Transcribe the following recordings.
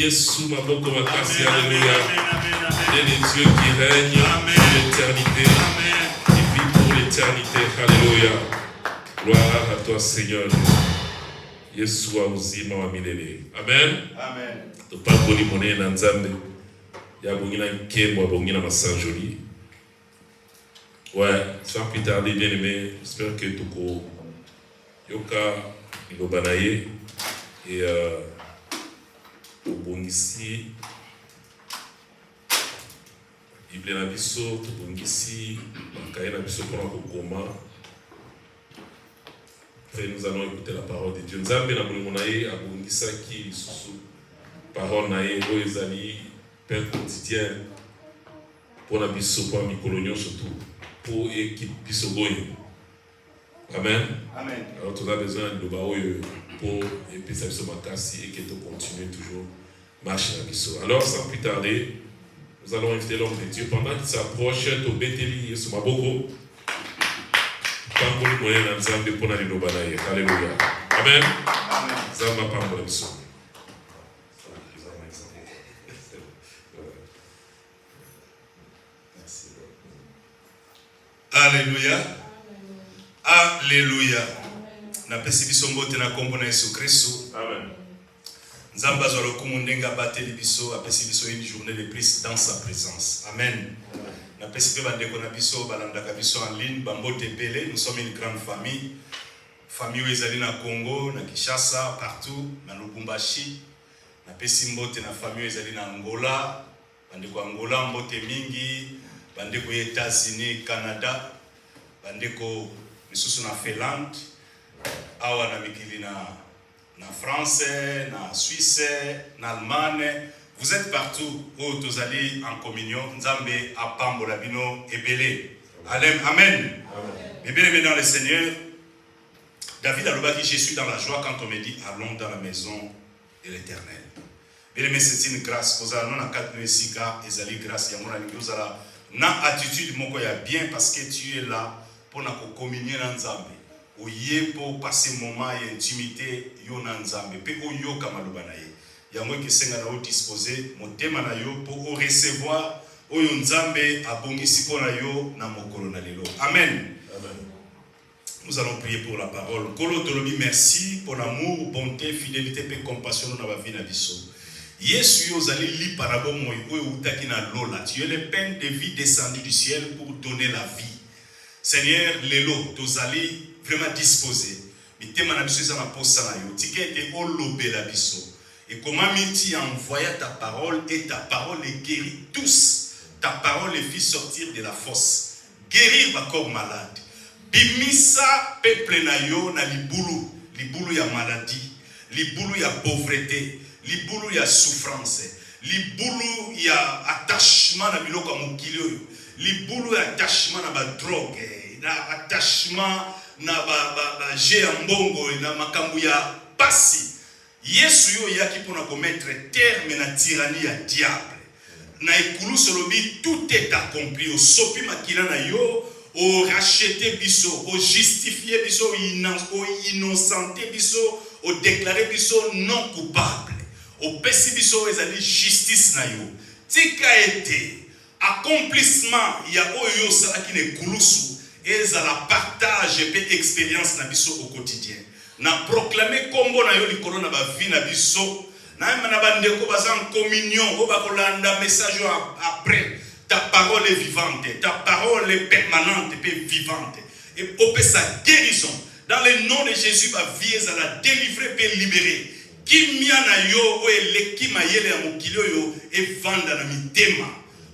Yesu maboko makasi, alléluia. Il est le Dieu qui règne pour l'éternité, qui vit pour l'éternité, alléluia. Gloire à toi Seigneur. Yesu wa uzima wa milele. Amen. Amen. Tupakoni mone na nzambe ya bongina nkembo bongina masanjoli. Ouais, sans plus tarder, bien aimé, j'espère que tuko yoka ilobanaye et tobongisi Bible na biso, tobongisi makaye na biso pour kokoma. Après nous allons écouter la parole de Dieu. Nzambe na bolingo na ye abongisaki lisusu parole na ye oyo ezali pain quotidien pour na biso pour mikolo nyonso surtout pour équipe biso boye. Amen. Amen. Alors tu as besoin de l'obaoyo pour et puis ça se makasi et que tu continues toujours marcher à biso. Alors sans plus tarder, nous allons inviter l'homme de Dieu pendant qu'il s'approche au Béthéli et sur Maboko. Pamboli moyen na nzambe pona liloba na ye. Alléluia. Amen. Amen. Zamba pambola biso. Alléluia. Alléluia. Na pesi biso mbote na kombo na Yesu Kristo. Amen. Nzamba zo lokumu ndenga bateli biso apesi biso une journée de plus dans sa présence. Amen. Na pesi pe bandeko na biso balandaka biso en ligne bambote belé, nous sommes une grande famille. Famille ezali na Congo, na Kinshasa, partout, na Lubumbashi. Na pesi mbote na famille ezali na Angola, bandeko Angola mbote mingi, bandeko États-Unis, Canada, bandeko misusu na Finlande, awa na mikili na France, na Suisse, na Allemagne. Vous êtes partout où vous allez en communion. Nzambe apambola bino ebele. Amen. Amen. Mais bien aimé dans le Seigneur, David a dit, je suis dans la joie quand on me dit allons dans la maison de l'Éternel. Bien aimé, c'est une grâce. Pour ça, nous avons quatre sika ezali grâce. Il y a une attitude moko ya bien parce que tu es là pour nous communier dans Nzambe. Oye pour passer moment d'intimité yo na Nzambe. Pe oyo kamaloba na ye. Yango ke senga na o disposer motema na yo pour recevoir oyo Nzambe abongisi pour na yo na mokolo na lelo. Amen. Nous allons prier pour la parole. Kolo tolobi merci pour l'amour, bonté, fidélité et compassion dans la vie na biso. Yesu ozali li parabole moy oyo utaki na lola. Tu es le pain de vie descendu du ciel pour donner la vie. Seigneur, lelo tozali vraiment disposé. Mitema na biso eza na posa na yo. Tikete olobela biso. Et comment tu envoya ta parole et ta parole guérit tous. Ta parole fait sortir de la fosse. Guérir ma corps malade. Bimisa peuple na yo na libulu ya maladie, libulu ya pauvreté, libulu ya souffrance, libulu ya attachement na biloko ya mokili oyo, libulu ya attachement na ba drogue, na attachement na ba jeu ya mbongo na makambo ya pasi. Yesu yo yaki pona commettre terme na tyrannie ya diable. Na ekulu solobi tout est accompli au sopi makila na yo. Au racheter biso, au justifier biso, au innocenter biso, au déclarer biso non coupable. Au pesi biso ezali justice na yo. Tika été accomplissement ya oyo sala ki ne kulusu ezala partage pe expérience na biso au quotidien. Na proclamer kombo na yo likolo na ba vie na biso. Na na bandeko bazan communion o ba kolanda message après. Ta parole est vivante, ta parole est permanente et vivante. Et pour sa guérison, dans le nom de Jésus, ma vie est à la délivrer et libérer. Qui miana yo o ele qui ma yele ya mokilo yo et vanda na mitema.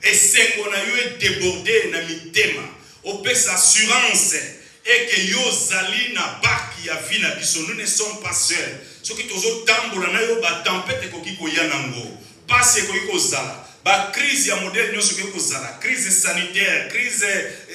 Et sengo na yo est débordé na mitema. Au sa assurance et que yo zali na baki ya vie na biso. Nous ne sommes pas seuls. Ce qui tozo tambola na yo ba tempête ko kiko yanango. Passe ko kiko zala. Ba crise ya modèle nyonso ke kozala, crise sanitaire, crise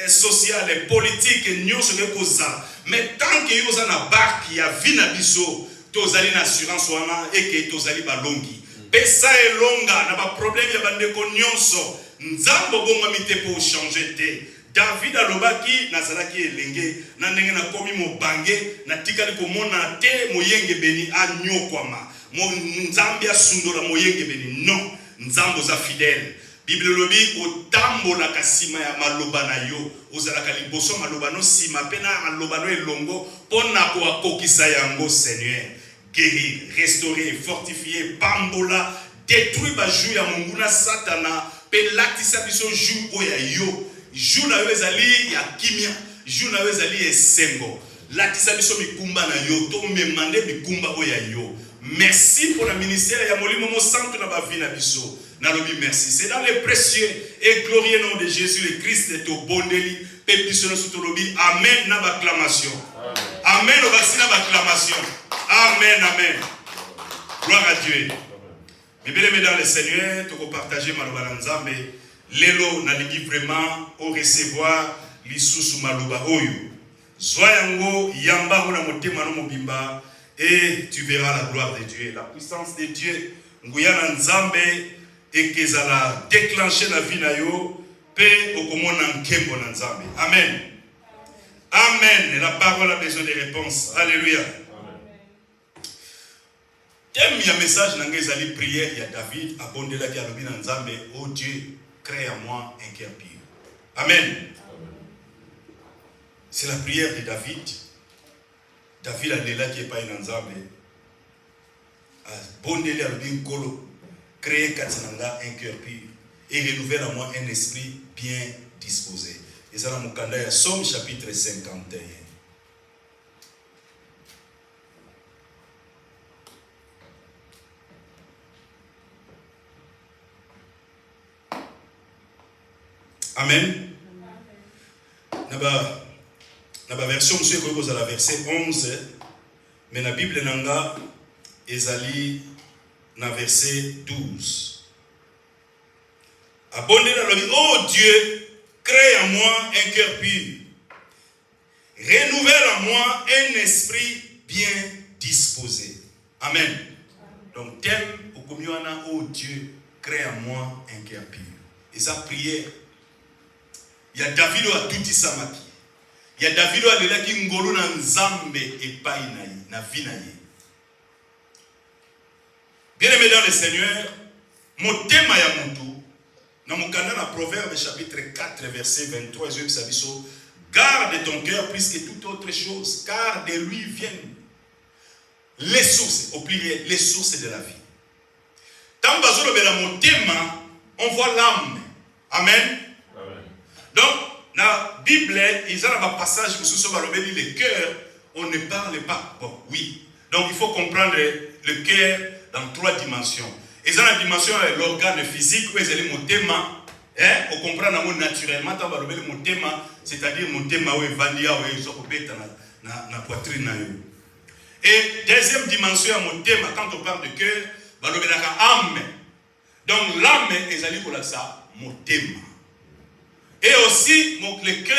sociale, politique nyonso ke kozala. Mais tant que yo za na barki ya vie na biso, tozali na assurance wana et que tozali balongi. Pesa elonga na ba problème ya bandeko nyonso, nzambo bonga mite po changer te. David alobaki nazalaki elenge na ndenge na komi mobange na tikali komona te moyenge beni anyokwama. Mo nzambe asundola moyenge beni non. Nzambo za fidèle. Bible lobi otambola kasima ya maloba na yo. Ozalaka liboso maloba no sima pena maloba no elongo pona ko akokisa yango Seigneur. Guérir, restaurer, fortifier, pambola, détruire ba jou ya munguna satana pe latisa biso jou oya yo. Jou na yo ezali ya kimia, jou na yo ezali esengo. Latisa biso mikumba na yo to memande mikumba oya yo. Merci pour le ministère ya molimo mo santo na ba vie na biso. Nalobi merci. C'est dans le précieux et glorieux nom de Jésus le Christ et au bondeli pe biso na sutolobi amen na acclamation. Amen au vaccin na acclamation. Amen amen. Gloire à Dieu. Mais bien aimé dans le Seigneur, tu peux partager maloba nzambe lelo na lingi vraiment au recevoir lisusu maloba oyo. Zoyango yamba na motema no mobimba. Et tu verras la gloire de Dieu, la puissance de Dieu. Nguyana nzambe et que ça la déclencher la vie na yo pe okomona nkembo na nzambe. Amen. Amen. Et la parole a besoin de réponses. Alléluia. Thème ya message na ngezali prière ya David abondela ki alobi na nzambe, oh Dieu, crée en moi un cœur pur. Amen. C'est la prière de David. David a déjà qui est pas un nzambe. Bondeli a le kolo, créer katinanga un cœur pur et renouveler en moi un esprit bien disposé. Et ça dans mon calendrier, Somme chapitre 51. Amen. Na ba version monsieur ko la verset 11 mais la Bible nanga ezali na verset 12. Abondez la lobby, oh Dieu, crée en moi un cœur pur renouvelle en moi un esprit bien disposé. Amen. Donc, thème au communion, oh Dieu, crée en moi un cœur pur. Et sa prière, il y a David a tout isamaki. Il y a David a l'éla qui ngolo na nzambe et pas na vinaye. Bien aimé dans le Seigneur, mon thème ya mutu, dans mon canal à Proverbe chapitre 4 verset 23, je vais vous garde ton cœur plus que toute autre chose, car de lui viennent les sources, au pluriel, les sources de la vie. Tant que mon thème, on voit l'âme. Amen. Amen. Donc, dans la Bible, il y a un passage sur le cœur, on ne parle pas. Bon, oui. Donc, il faut comprendre le cœur dans 3 dimensions. Et dans la dimension de l'organe physique, où il y a mon thème, on comprend naturellement, mon thème, c'est-à-dire mon thème, où il y a la poitrine. Et deuxième dimension, mon thème, quand on parle de cœur, il y a l'âme. Donc, l'âme, est ça, mon thème. Et aussi, le cœur,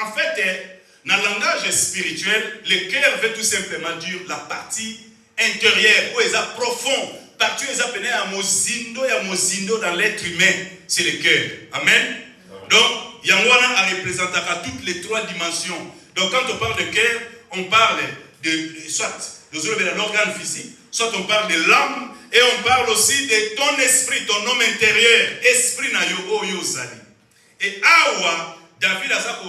en fait, dans le langage spirituel, le cœur veut tout simplement dire la partie intérieure, où il est profond, partie où il est appelé à mozindo dans l'être humain, c'est le cœur. Amen. Donc, Yangwana a représenté toutes les 3 dimensions. Donc, quand on parle de cœur, on parle soit de l'organe physique, soit on parle de l'âme, et on parle aussi de ton esprit, ton homme intérieur, esprit na yo yozali. Et awa, David a ça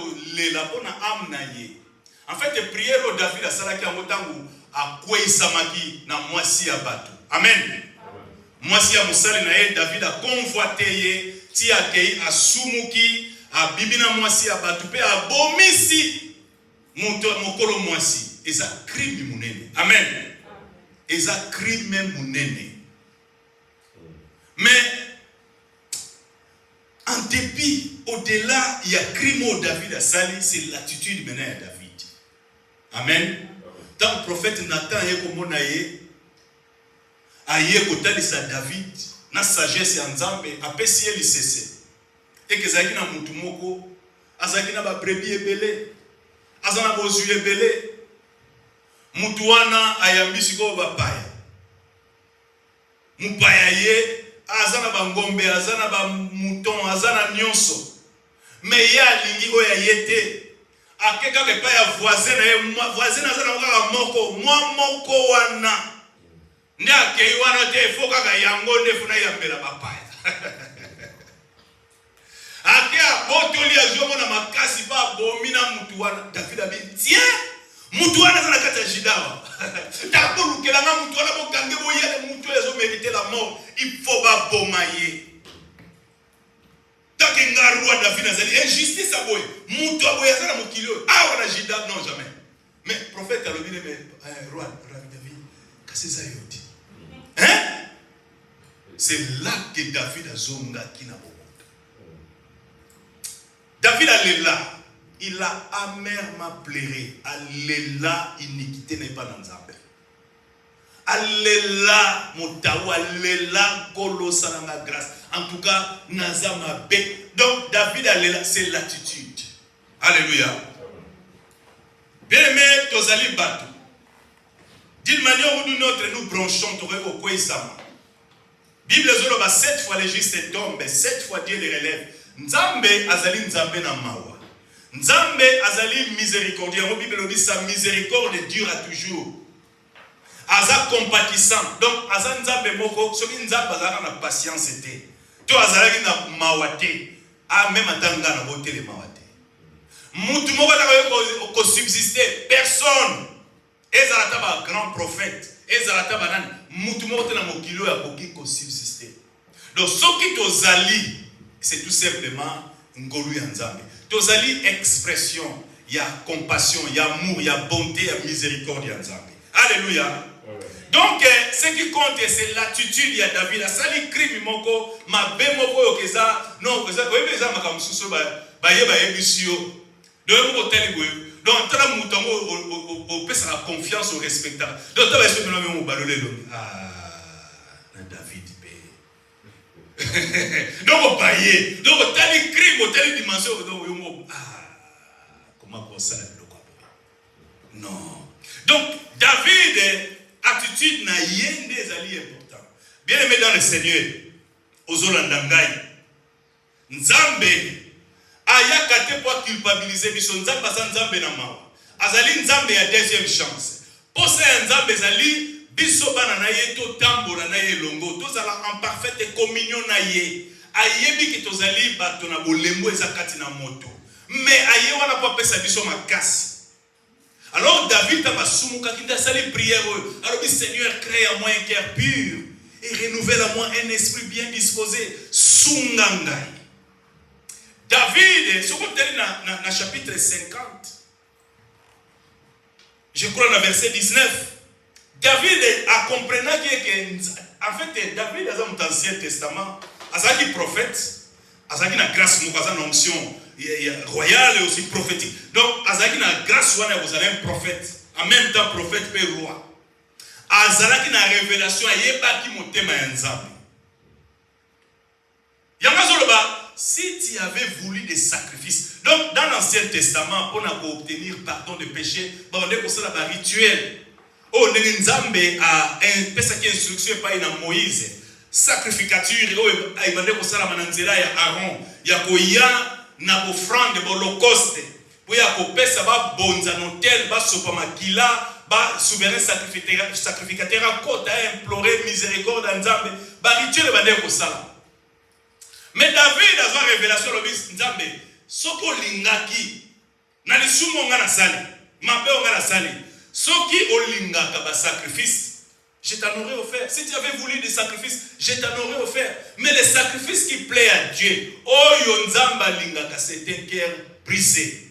la bonne âme na ye. En fait, la prière de David a ça qui a motangu a kwei samaki na mwasi ya batu. Amen. Mwasi ya musali na ye, David a convoité ye, ti a kei a sumuki, a bibina mwasi ya batu, pe a bomisi mokolo mwasi. Et ça crime munene. Amen. Et ça crime munene. Mais en dépit, au-delà, il y a crime au David à Sali, c'est l'attitude menée à David. Amen. Tant le prophète Nathan est comme on a eu côté de David, na sagesse en Nzambe, a pesé le cessé. Et que Zaki na mutumoko, Azaki na ba brebis ebele, Azana bozu ebele. Mutuana ayambisi ko bapaya. Mupaya ye azana ba ngombe, azana ba mouton, azana nyonso. Mais ya lingi oya yete. Akeka ke pa ya voisin na ye, voisin azana kaka moko wana. Ndi akei wana te foka ka yango nde funa yambela bapaya. Ake abotoli azomo na makasi ba bomina mutuana. David a dit tiens. Mutuana na kata jidawa. Takolu kelanga mutuana bo kange bo yele mutuana zo mériter la mort. Il faut ba bomaye. Takenga roi David azali injustice aboy. Mutu aboy azana mokilio. Ah wana jida non jamais. Mais prophète a le dit mais roi David kasi ça yoti. Hein? C'est là que David a zonga kina bo. David a là. Il a amèrement pleuré. Alléla, iniquité n'est pas dans Nzambe. Alléla, motaou, alléla, kolo salanga grâce. En tout cas, Nazama be. Donc, David, alléla, c'est l'attitude. Alléluia. Bien aimé, Tozali Batou. D'une manière ou d'une autre, nous branchons au Kouézama. Bible zolo ba 7 fois les justes tombent, 7 fois Dieu les relève. Nzambe, azali Nzambe na mawa. Nzambe azali miséricordieux. La Bible dit sa miséricorde dure à toujours. Aza compatissant. Donc aza Nzambe moko, soki Nzambe azala na patience était. To azalaki na mawate. Ah même atanga na bote le mawate. Mutu moko ta ko subsister personne. Ezalata ba grand prophète. Ezalata ba nani. Mutu moko te na mokilo ya koki ko subsister. Donc soki tozali, c'est tout simplement ngolu ya Nzambe. Tozali expression, il y a compassion, il y a amour, il y a bonté, il y a miséricorde en Nzambe. Alléluia. Donc, ce qui compte, c'est l'attitude. Il y a David. La sali crime moko, ma be moko yokeza, non, keza, oui, mais ça m'a comme sous ba ebisio. Donc, donc, tant que mouton, on peut sa confiance au respectable. Donc, tu vas essayer de nous balolé. Ah, David. Donc on paye. Donc on t'a crime, on t'a dimension. Ah, comment ça le quoi? Non. Donc, David, attitude na yende ezali important. Bien aimé dans le Seigneur, ozolandangai, Nzambe, ayaka te pour culpabiliser biso, Nzambe aza Nzambe na mawa. Azali Nzambe ya deuxième chance. Posa ya Nzambe ezali, biso bana na ye to tambola na ye longo, tozala en parfaite communion na ye. Ayebi ki tozali bato na bolembo ezakati na moto. Mais aye wana po pesa biso makasi. Alors David a basumuka kinda sali prière. Alors le Seigneur crée à moi un cœur pur et renouvelle à moi un esprit bien disposé. Sungangai. David, ce qu'on dit dans chapitre 50, je crois dans verset 19, David a compris que, en fait, David dans l'Ancien Testament, Azaki prophète, Azaki na grâce, Azaki na onction royale et aussi prophétique. Donc, Azaki na grâce, vous avez un prophète, en même temps prophète et roi. Azaki na révélation, Yebaki motema yanzambe. Yamazoloba, si tu avais voulu des sacrifices, donc dans l'Ancien Testament, on a obtenir pardon de péché, on a un rituel. Oh, Nzambe a une instruction par Moïse. Sacrificature, il va dire que ça la mananzela ya Aaron, ya koya na offrande holocauste, pour ya ko pesa ba bonza notel ba sopamakila ba souverain sacrificateur a côté à implorer miséricorde à Nzambe, ba rituel va dire que ça. Mais David a une révélation le Nzambe, soko lingaki na lisumo nga na sali, mabe nga na sali, soki olingaka ba sacrifice je t'en aurais offert. Si tu avais voulu des sacrifices, je t'en aurais offert. Mais les sacrifices qui plaisent à Dieu, oh yonzamba lingaka, c'est un cœur brisé.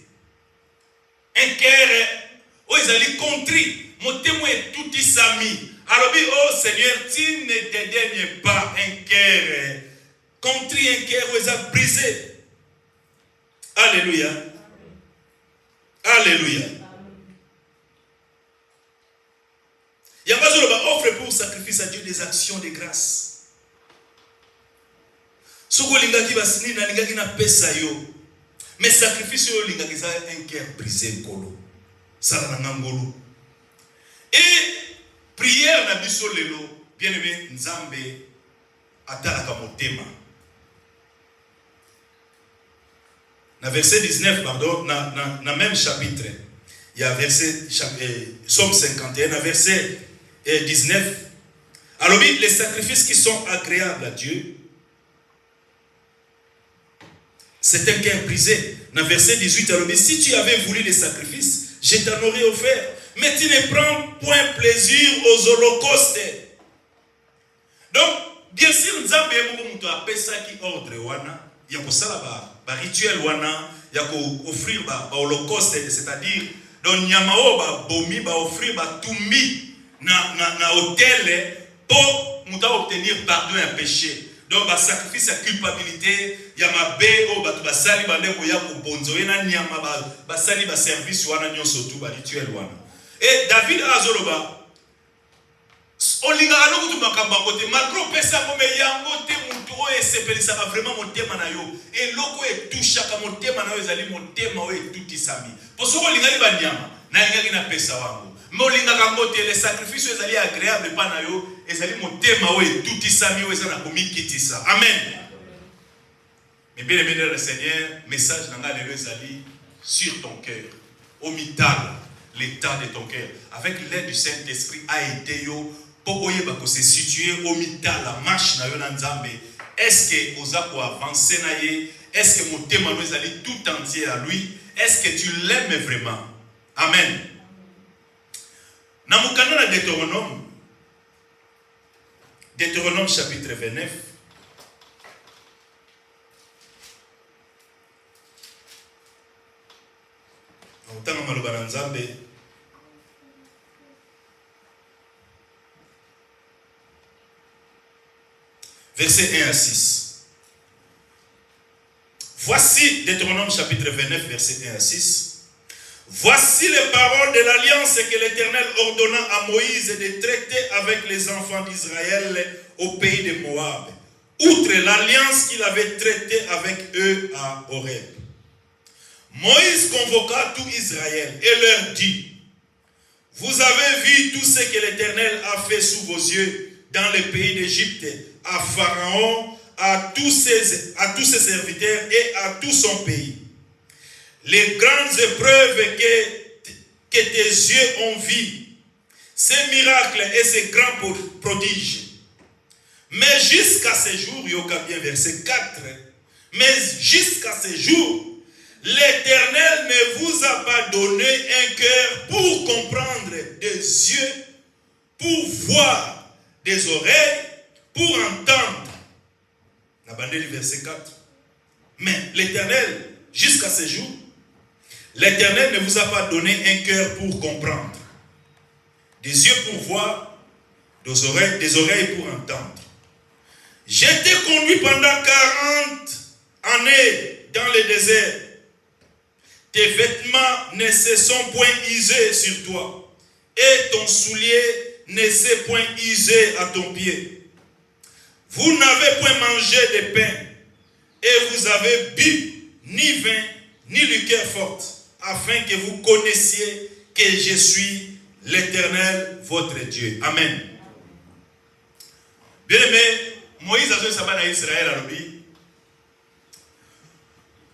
Un cœur, oh ils allaient contrit. Mon témoin est tout isami. Alors, oh Seigneur, tu ne te dédaignes pas un cœur contrit, un cœur où ils ont brisé. Alléluia. Alléluia. Il y a pas de offre pour sacrifice à Dieu des actions de grâce. Soko lingaki basini na lingaki na pesa yo. Mais sacrifice yo lingaki ça un cœur brisé kolo. Ça na ngolo. Et prière na biso lelo, bien-aimé Nzambe atalaka motema. Na verset 19 pardon, na même chapitre. Il y a verset Somme 51 à verset 19. Alors oui, les sacrifices qui sont agréables à Dieu, c'est un cœur brisé. Dans verset 18, alors oui, si tu avais voulu des sacrifices, je t'en aurais offert. Mais tu ne prends point plaisir aux holocaustes. Donc, bien sûr, nous avons appelé ça qui ordre wana, il y a ça ba rituel wana, il y a offrir ba holocauste, c'est-à-dire donc nyamao ba bomi ba offrir ba tumbi na hôtel pour muta obtenir pardon un péché. Donc ba sacrifice à culpabilité ya mabe o ba to basali ba ndeko ya ko bonzoe na nyama ba sali ba service wana nyonso tu ba rituel wana. Et David azoloba olinga alokutu makamba kote malgré pesa comme yango te mutu o esepelisa vraiment motema na yo et loko e toucha ka motema na yo ezali motema o etuti sami poso olinga li banyama na linga kina pesa wango mais olinga kango te les sacrifices ezali agréable pa na yo ezali motema o etuti sami o ezana komikitisa amen. Mais bien aimé le Seigneur, message nanga lelo ezali sur ton cœur au mital l'état de ton cœur avec l'aide du Saint-Esprit a été yo pour que se situer au mital la marche na yo na Nzambe. Est-ce que oza ko avancer na ye? Est-ce que mon témoin nous allait tout entier à lui? Est-ce que tu l'aimes vraiment? Amen. Na mukana na Deutéronome chapitre 29. Otanga maloba na Nzambe. Verset 1 à 6. Voici, Deutéronome chapitre 29, verset 1 à 6. Voici les paroles de l'alliance que l'Éternel ordonna à Moïse de traiter avec les enfants d'Israël au pays de Moab, outre l'alliance qu'il avait traitée avec eux à Horeb. Moïse convoqua tout Israël et leur dit: Vous avez vu tout ce que l'Éternel a fait sous vos yeux dans le pays d'Égypte, à Pharaon, à tous ses serviteurs et à tout son pays. Les grandes épreuves que tes yeux ont vues, ces miracles et ces grands prodiges. Mais jusqu'à ce jour, Yoka bien verset 4, mais jusqu'à ce jour, l'Éternel ne vous a pas donné un cœur pour comprendre, des yeux, pour voir, des oreilles, pour entendre. La bande du verset 4. Mais l'Éternel, jusqu'à ce jour, l'Éternel ne vous a pas donné un cœur pour comprendre, des yeux pour voir, des oreilles pour entendre. Je t'ai conduit pendant 40 années dans le désert. Tes vêtements ne se sont point usés sur toi, et ton soulier ne s'est point usé à ton pied. Vous n'avez point mangé de pain, et vous avez bu ni vin, ni liqueur forte, afin que vous connaissiez que je suis l'Éternel, votre Dieu. Amen. Bien-aimé, Moïse a dit ça à Israël à l'obi.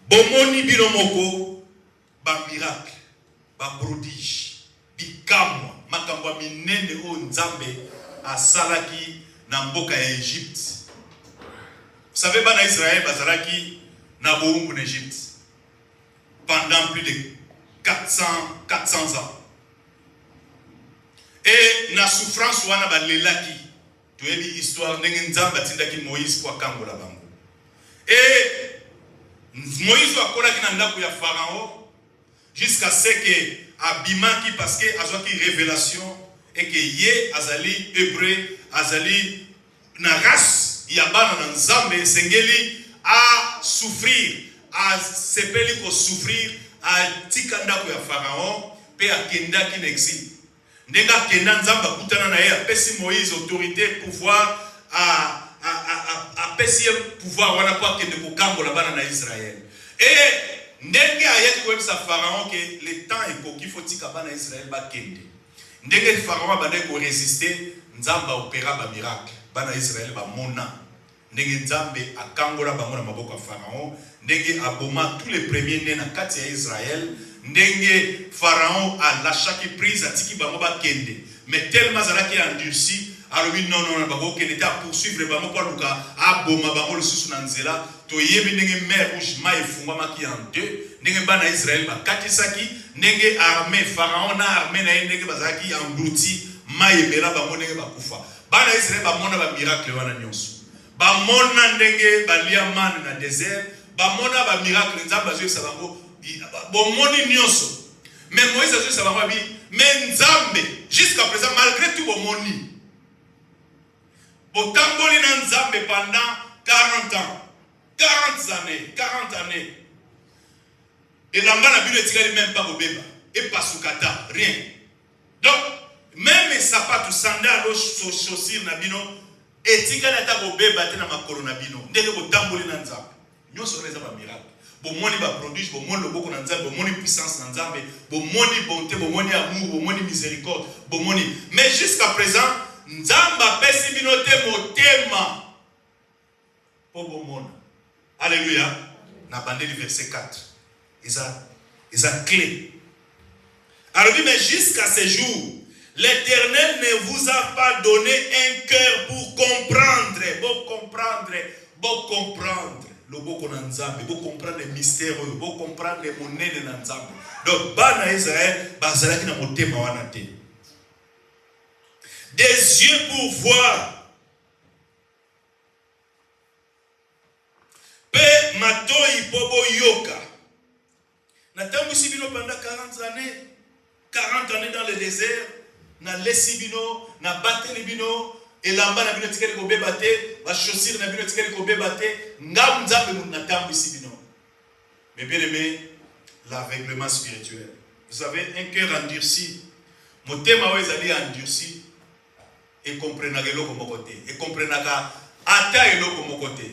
Bomoni binomoko, ba miracle, ba prodige, bikamwa, makamba minene o nzambe a salaki na mboka ya Égypte. Vous savez, bana Israël bazalaki na boumbu en Égypte pendant plus de 400 ans. Et na souffrance wana ba lelaki. Tu as dit histoire ndenge nzamba tindaki Moïse kwa kango la bango. Et Moïse wa kola ki na ndako ya Pharaon jusqu'à ce que abimaki parce que azwaki révélation et que ye azali hébreu azali na race ya bana na nzambe sengeli a souffrir a sepeli ko souffrir a tika ndako ya Pharaon pe akendaki na exil. Ndenga kenda nzamba kutana na ye apesi Moïse autorité pouvoir a pesi pouvoir wana kwa kende kokambola bana na Israël. Et ndenge ayeti ko sa Pharaon que le temps ekoki fotika bana Israël ba kende. Ndenge Pharaon ba ko résister nzamba opéra ba miracle bana Israël ba mona. Ndenge nzambe akangola bango na maboko ya Pharaon, ndenge aboma tous les premiers nés na kati ya Israël. Ndenge Pharaon a lâché prise à tiki bango ba kende, mais tellement zalaki endurci alors non bango kende ta poursuivre bango kwa luka a boma bango le susu na nzela to yebi ndenge mer rouge mai fungwa maki en deux ndenge bana Israël ba katisaki ndenge armée Pharaon na armée na ndenge bazaki englouti mai bela bango ndenge bakufa bana Israël ba mona ba miracle wana nyonso ba mona ndenge ba liaman na désert ba mona ba miracle nzamba zo sa bango bomoni nyonso. Mais Moïse a dit ça va bien. Mais Nzambe jusqu'à présent malgré tout bomoni. Botamboli na Nzambe pendant 40 ans. 40 années. Et l'amba na bino etikali même pas bobeba et pas sukata, rien. Donc même sapato sandal chaussures na bino etikali ata bobeba te na makolo na bino. Ndenge botamboli na Nzambe. Nyonso reza ba miracle. Bomoni ba prodige, bomoni loboko na Nzambe, bomoni puissance na Nzambe, bomoni bonté, bomoni amour, bomoni miséricorde, bomoni. Mais jusqu'à présent, Nzamba pesi binote motema. Po bomona. Alléluia. Na bande du verset 4. Ils a clé. Alors mais jusqu'à ce jour, l'Éternel ne vous a pas donné un cœur pour comprendre, pour comprendre. Le beau qu'on a nzambe, beau comprendre les mystères, beau comprendre les monnaies de nzambe. Donc, bana Israël, bazalaki na motema wana te. Des yeux pour voir. Pe matoi pobo yoka. Natambu sibino pendant 40 années. 40 années dans le désert. Na lesi bino, na bateli bino. Et là-bas, na bino tikeli ko bebate, ba chaussures na bino tikeli ko bebate, ngam nzambe na tambu ici bino. Mais bien aimé, l'aveuglement spirituel. Vous avez un cœur endurci. Motema wa ezali endurci et comprenez eloko mokote. Et comprenez ata eloko mokote.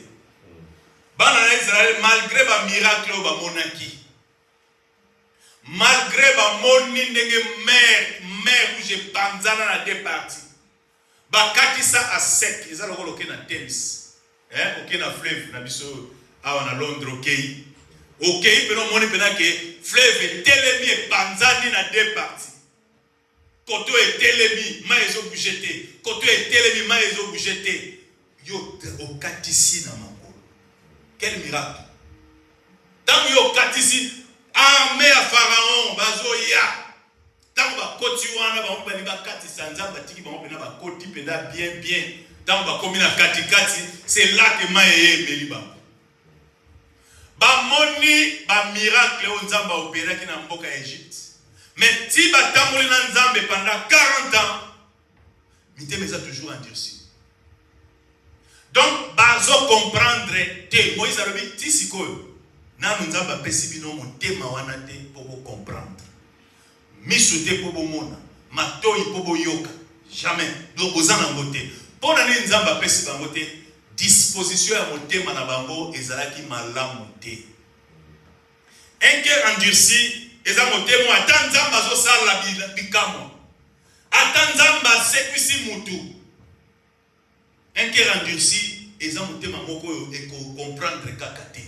Bana Israël malgré ba miracle ba monaki. Malgré ba moni ndenge mer mer rouge panzana na deux parties. Bakati ça à sec, ils ont le na Thames. Ok na fleuve na biso awa na Londres ok. Ok, peno moni pena que fleuve telemi et panzani na deux parties. Koto et telemi, ma ezo bougete. Koto et telemi, ma ezo bougete. Yo okatisi na makolo. Quel miracle. Tant yo okatisi armée à Pharaon bazo ya. Tant ba koti wana ba mbali ba kati sanza ba tiki ba mbena ba koti penda bien. Tant ba komi na kati, c'est là que maye meliba. Ba moni ba miracle o nzamba opéra ki na mboka Égypte. Mais si ba tamoli na nzambe pendant 40 ans, mité mais ça toujours endurci. Donc bazo comprendre te Moïse a dit ti sikoyo na nzamba pesi bino motema wana te pour comprendre. Miso te pour mona, matoi pour yoka. Jamais. Donc ozana ngote. Pour na nzamba pesi bango te disposition ya motema na bango ezalaki malamu te. Un cœur endurci eza motema ata nzamba zo sala bikamo. Ata nzamba sekwisi mutu. Un cœur endurci eza motema moko e comprendre kakate.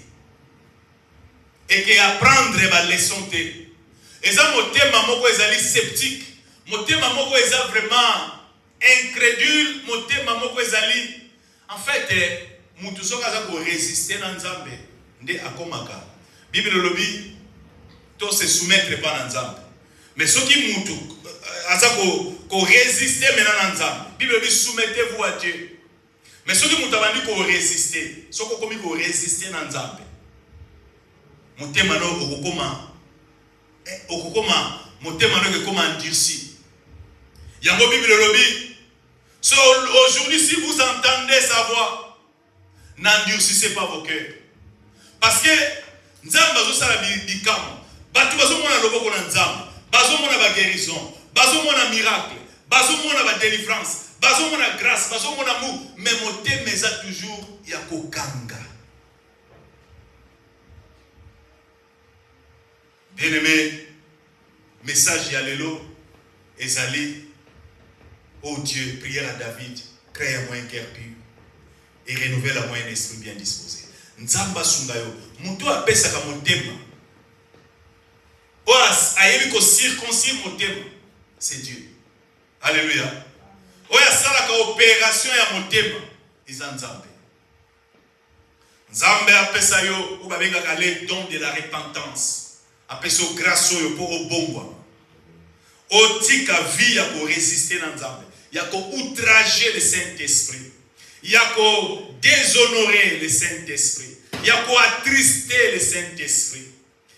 Et que apprendre ba leçon te. Eza motema moko ezali sceptique. Motema moko eza vraiment incrédule, motema moko ezali. En fait, mutu soka za ko résister na nzambe nde akomaka. Bible lobi to se soumettre pas na nzambe. Mais soki mutu aza ko résister maintenant na nzambe. Bible lobi soumettez-vous à Dieu. Mais soki mutu abandi ko résister, soko komi ko résister na nzambe. Motema no okokoma motema no ke koma endurci. Yango Bible lobi. So aujourd'hui, si vous entendez sa voix, n'endurcissez pas vos cœurs. Parce que nzamba zo sala bikamo. Batu bazo mona loboko na nzamba. Bazo mona ba guérison. Bazo mona miracle. Bazo mona ba délivrance. Bazo mona grâce. Bazo mona mou. Mais moté meza toujours ya kokanga. Bien aimé, message ya lelo ezali. Oh Dieu, prière à David, crée à moi un cœur pur et renouvelle à moi un esprit bien disposé. Nzamba sungayo, muto apesa ka motema. Oas ayebi ko circoncire motema, c'est Dieu. Alléluia. Oya sala ka opération ya motema, isa nzambe. Nzambe apesa yo, ou babenga ka le don de la repentance. Apesa yo grâce yo pour obongwa. Otika vie ya ko résister na nzambe. Il y a qu'à outrager le Saint-Esprit. Il y a qu'à déshonorer le Saint-Esprit. Il y a qu'à attrister le Saint-Esprit.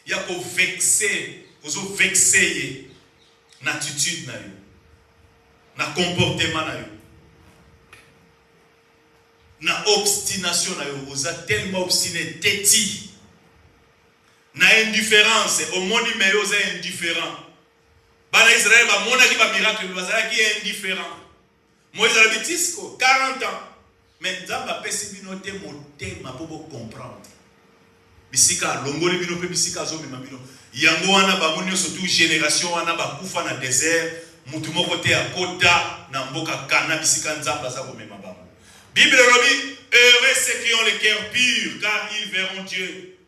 Il y a qu'à vexer, aux vexer l'attitude na yo, na comportement na yo, na obstination na yo, vous êtes tellement obstiné, têti, na indifférence, au monde mais vous êtes indifférent. Bana Israël ba mona ki ba miracle bazala ki indifférent. Moïse a dit 40 ans. Mais nzamba pesi bino te motema po comprendre. Bisika longoli bino pe bisika zo mema bino. Yango wana ba moni surtout génération wana ba kufa na désert, mutu moko te akota na mboka kana bisika nzamba za ko mema ba. Bible lobi heureux ceux qui ont le cœur pur car ils verront Dieu.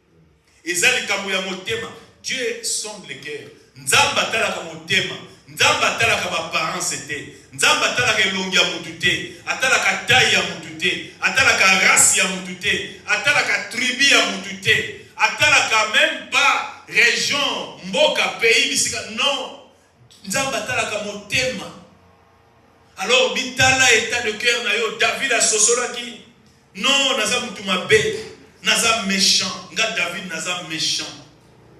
Ezali kambo ya motema. Dieu sonde le cœur. Nzamba talaka motema, nzamba talaka ba parents c'était, nzamba talaka elongi ya mutu te, atalaka taille ya mutu te, atalaka race ya mutu te, atalaka tribu ya mutu te, atalaka même pas région, mboka, pays bisika, non. Nzamba talaka motema. Alors bitala état de cœur na yo David a sosolaki. Non, naza mutu mabe, naza méchant, nga David naza méchant.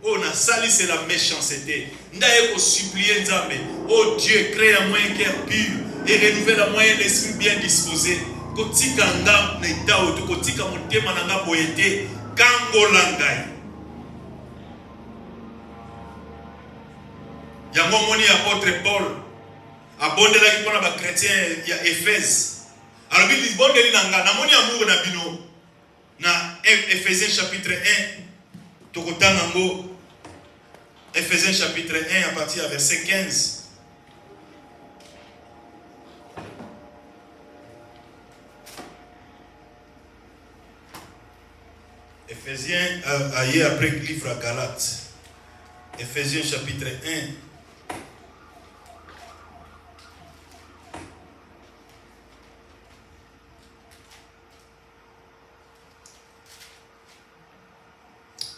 Oh, na sali c'est la méchanceté. Ndaye ko supplier Nzambe. Oh Dieu, crée à moi un cœur pur et renouvelle à moi un esprit bien disposé. Kotika nga na itao to kotika motema na nga boyete kangola ngai. Yango moni apôtre Paul abondela ki pona ba chrétien ya Éphèse. Alors bi bondeli na nga na moni amour na bino na Éphésiens chapitre 1 tokotanga ngo Éphésiens chapitre 1 à partir du verset 15. Éphésiens, ailleurs après le livre à Galates. Éphésiens chapitre 1.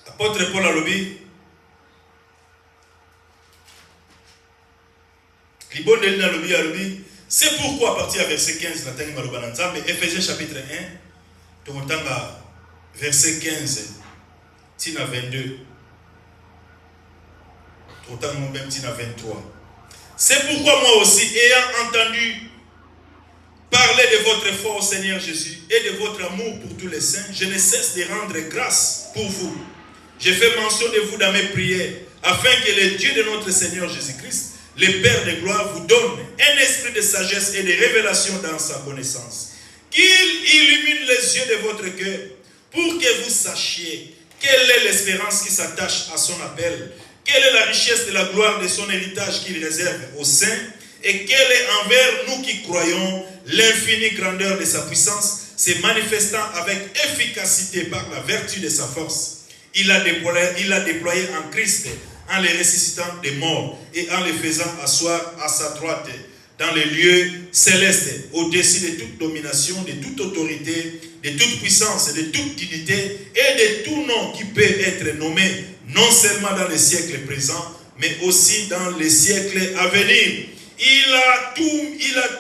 Apôtre Paul a lobby. C'est pourquoi à partir du verset 15, Éphésiens chapitre 1, verset 15, 22, 23. C'est pourquoi moi aussi, ayant entendu parler de votre foi au Seigneur Jésus et de votre amour pour tous les saints, je ne cesse de rendre grâce pour vous. J'ai fait mention de vous dans mes prières, afin que le Dieu de notre Seigneur Jésus-Christ, le Père de gloire, vous donne un esprit de sagesse et de révélation dans sa connaissance. Qu'il illumine les yeux de votre cœur pour que vous sachiez quelle est l'espérance qui s'attache à son appel, quelle est la richesse de la gloire de son héritage qu'il réserve aux saints, et quelle est envers nous qui croyons l'infinie grandeur de sa puissance, se manifestant avec efficacité par la vertu de sa force. Il a déployé en Christ, en les ressuscitant des morts et en les faisant asseoir à sa droite dans les lieux célestes, au-dessus de toute domination, de toute autorité, de toute puissance, de toute dignité et de tout nom qui peut être nommé, non seulement dans les siècles présents, mais aussi dans les siècles à venir. Il a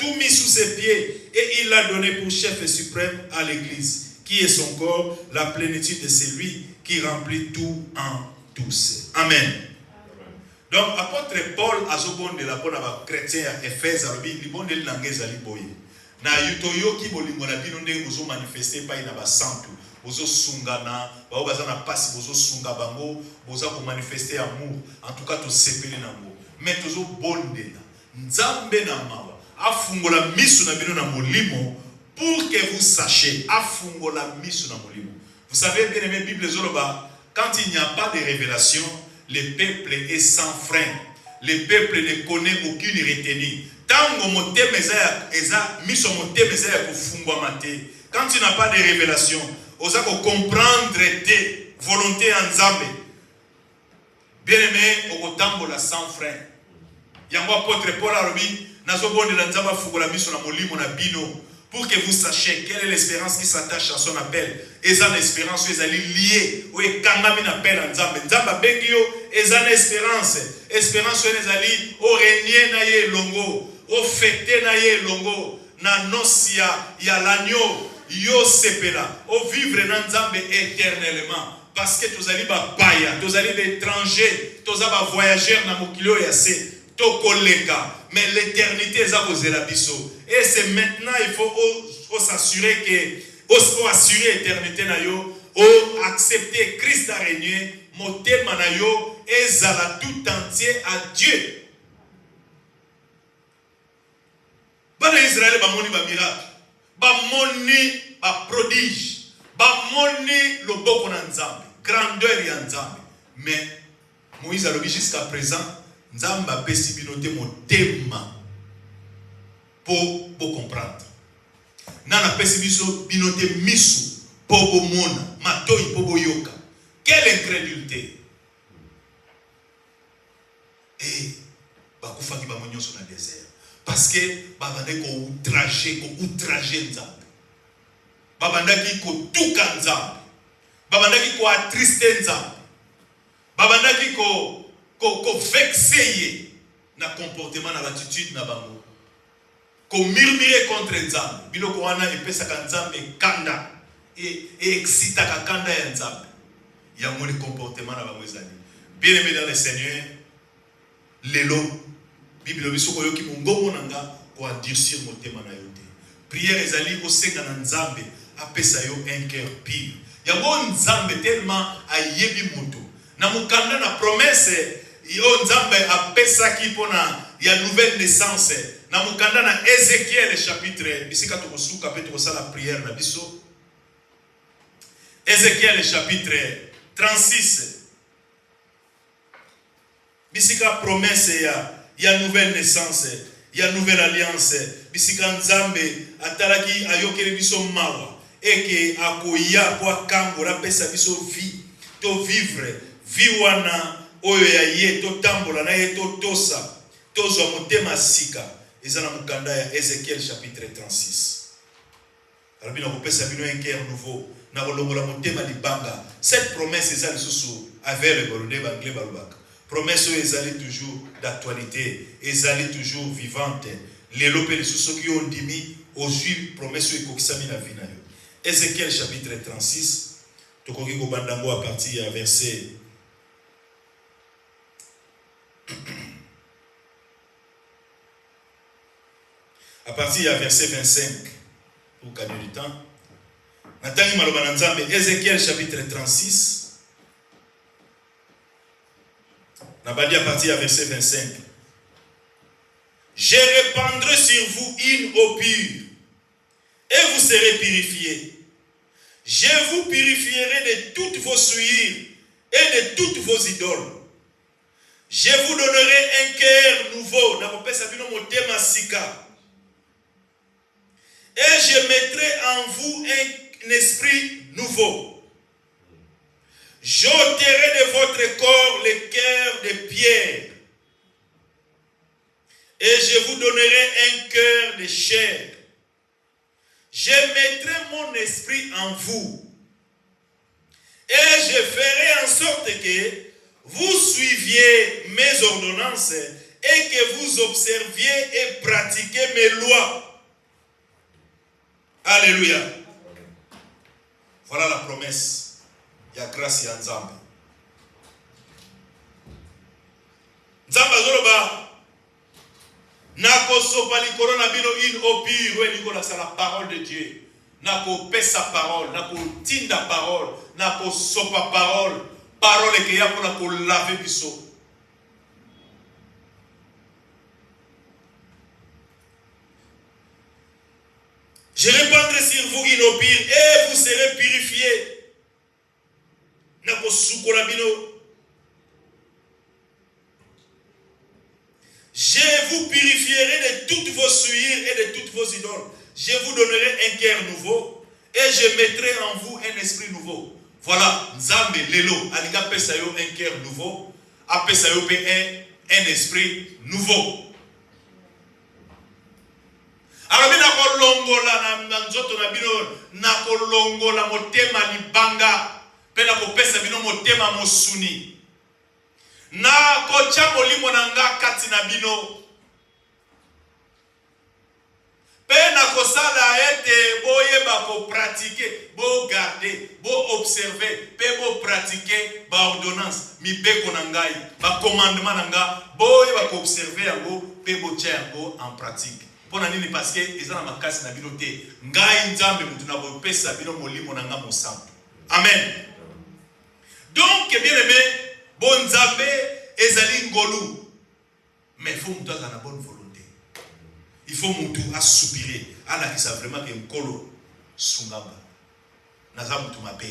tout mis sous ses pieds et il l'a donné pour chef suprême à l'Église, qui est son corps, la plénitude de celui qui remplit tout en tous. Amen. Donc, apôtre Paul a zobonde la bonne chrétien à Éphèse, il bonde l'angèse à l'Iboye. Na yutoyo ki bolingo na bino ndenge bozo manifester pa ina ba santu. Bozo sungana, ba baza na pasi bozo sunga bango, boza ko manifester amour. En tout cas, to sepele na amour. Mais tozo bonde na nzambe na mawa. Afungola misu na bino na molimo pour que vous sachiez. Afungola misu na molimo. Vous savez bien aimé Bible zoloba, quand il n'y a pas de révélation, le peuple est sans frein. Le peuple ne connaît aucune retenue. Quand tu n'as pas de révélation, tu vas comprendre tes volontés en Zambé. Bien aimé, au tambola sans frein. Yango apôtre Paul Arobi, nazobonde la nzamba fugola miso na molimo na bino. Pour que vous sachiez quelle est l'espérance qui s'attache à son appel. Et ça, l'espérance, ils allaient lier. Oui, quand on appelle en Zambé. Zamba Bengio, et ça, l'espérance. Espérance, ils allaient au régner naïe longo, au fêter naïe longo, na nosia, ya l'agneau, yo sepela, au vivre dans Zambé éternellement. Parce que tous allez ba paya, tous allez étrangers, tous allez voyageurs na mokilo yase. Mais l'éternité est à vos élabisso. Et c'est maintenant il faut s'assurer que faut assurer l'éternité na yo, accepter Christ à régner, moté manayo et zala tout entier à Dieu. Bana Israël ba moni ba miracle, ba moni ba prodige, ba moni loboko na nzambe, grandeur ya nzambe. Mais Moïse a le jusqu'à présent Nzamba pesi binote motema pour comprendre. Nana pesi biso binote misu pour bomona, matoi pour boyoka. Quelle incrédulité! Et bakufa ki bamonyo sur le désert parce que babande ko outrager Nzamba. Babanda ki ko tuka Nzamba. Babanda ki ko attrister Nzamba. Babanda ki ko vexer na comportement na attitude na bango ko murmurer contre Nzambe biloko wana epesa ka Nzambe kanda et excita ka kanda ya Nzambe ya moni comportement na bango ezali. Bien aimé dans le Seigneur, lelo Bible bisoko yoki mungongo nanga ko endurcir motema na yo te. Prière ezali ko senga na Nzambe apesa yo un cœur pur. Ya bon Nzambe tellement ayebi moto na mukanda na promesse yo Nzambe apesa ki pona ya nouvelle naissance na mukanda na Ézéchiel chapitre bisika to kosuka pe to sala prière na biso. Ézéchiel chapitre 36 bisika promesse ya nouvelle naissance, ya nouvelle alliance, bisika Nzambe atalaki ayokeli biso mawa et que akoya pour kangola pesa biso vie to vivre vie wana oyo ya ye to tambola na ye to tosa to zo motema sika ezana mukanda ya Ézéchiel chapitre 36. Alors bino kopesa bino un cœur nouveau na kolongola motema libanga. Cette promesse ezali susu avec le bolode banglais balobaka. Promesse ezali toujours d'actualité, ezali toujours vivante. Lelo pe lisusu ki ondimi ozwi promesse ekokisami na vie na yo. Ézéchiel chapitre 36, tokoki kobandango à partir ya verset à partir du verset 25 pour gagner du temps. Natangi maloba na Nzambe, Ézéchiel chapitre 36. Nabadi à partir du verset 25. Je répandrai sur vous une eau pure et vous serez purifiés. Je vous purifierai de toutes vos souillures et de toutes vos idoles. Je vous donnerai un cœur nouveau. Et je mettrai en vous un esprit nouveau. J'ôterai de votre corps le cœur de pierre. Et je vous donnerai un cœur de chair. Je mettrai mon esprit en vous. Et je ferai en sorte que vous suiviez mes ordonnances et que vous observiez et pratiquiez mes lois. Alléluia. Voilà la promesse. Il y a grâce à Nzambe. Nzambe azoloba nako sopa likolo na bino une eau pure we likolo sa la parole de Dieu. Nako pesa parole, nako tinda parole, nako sopa parole, parole que ya pona ko laver biso. Je répandrai sur vous une eau pure et vous serez purifiés. Nako sukola bino. Je vous purifierai de toutes vos souillures et de toutes vos idoles. Je vous donnerai un cœur nouveau et je mettrai en vous un esprit nouveau. Voilà, Nzambe lelo alinga pesa yo un cœur nouveau, a pesa yo pe un esprit nouveau. Alors bina kolongola na nzoto na bino na kolongola motema libanga pe na kopesa bino motema mosuni. Na kocha molimo na nga kati na bino pe na kosala ete boyeba ko pratiquer, bo garder, bo observer, pe bo pratiquer ba ordonnance mibeko na ngai, ba commandement na nga, boyeba ko observer yango pe bo tia yango en pratique. Pona nini parce que ezana makasi na bino te. Ngai Nzambe mutu na bo pesa bino molimo na nga mosambo. Amen. Donc bien aimé, bon Nzambe ezali ngolu. Mais il faut mutu aza na bonne volonté. Il faut mutu asoupirer. Ala ki sa vraiment que nkolo sungamba. Naza mutu mabe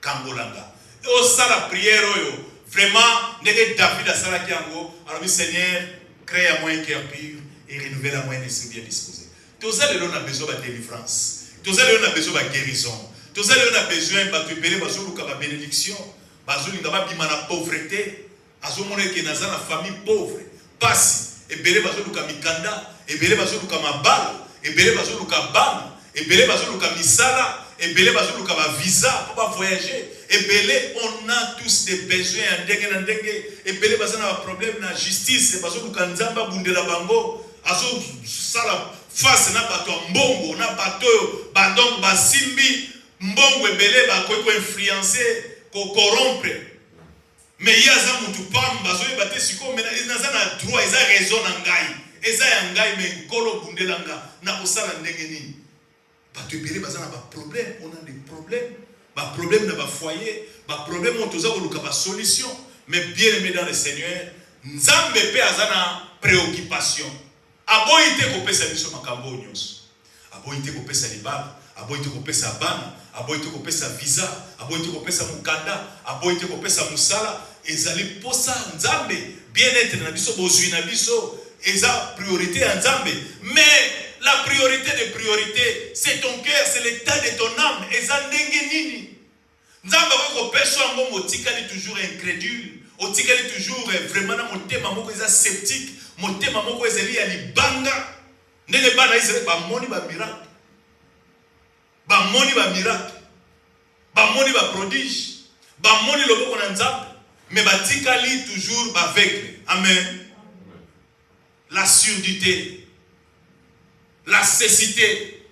kangolanga. O sala prière oyo vraiment ndeke David asala ki yango. Alors oui Seigneur, crée à moi un cœur pur et renouvelle à moi un esprit bien disposé. Tous les on a besoin de délivrance. Tous les on a besoin de guérison. Tous les on a besoin de bénédiction. Bazolinga ba bima na pauvreté. Azomone ke naza na famille pauvre. Pasi ebele bazoluka mikanda, ebele bazoluka mabala, ebele bazoluka bana, ebele bazoluka misala, ebele bazoluka ba visa pour ba voyager. Ebele on a tous des besoins ndenge na ndenge. Ebele bazana ba problème na justice, bazoluka nzamba bundela bango. Azo sala face na bato mbongo, na bato bandong basimbi mbongo ebele ba ko influencer, ko corrompre. Mais il y a un mutu pamba zo ebate siko mena inaza na droit eza raison na ngai eza ya ngai mais nkolo bundelanga na osala ndenge nini bato ebele baza na ba problème, on a des problèmes na ba foyer, ba problème on toza ko luka ba solution. Mais bien aimé dans le Seigneur, Nzambe pe aza na préoccupation. Aboyite ko pesa biso makambo nyonso. Aboyite ko pesa libala, aboyite ko pesa bana, aboyite ko pesa visa, aboyite ko pesa mukanda, aboyite ko pesa musala. Ezali posa Nzambe bien-être na biso bozwi na biso eza priorité ya Nzambe. Mais la priorité des priorités, c'est ton cœur, c'est l'état de ton âme. Et ça ndenge nini. Nzamba ko peso ngo motikali toujours incrédule. Otikali toujours vraiment na motema moko eza sceptique, motema moko ezali ya libanga. Ndenge bana Israël ba moni ba miracle. Ba moni ba miracle. Ba moni ba prodige. Ba moni loboko na Nzambe. Mais batikali toujours ba aveugle. Amen. La surdité, la cécité,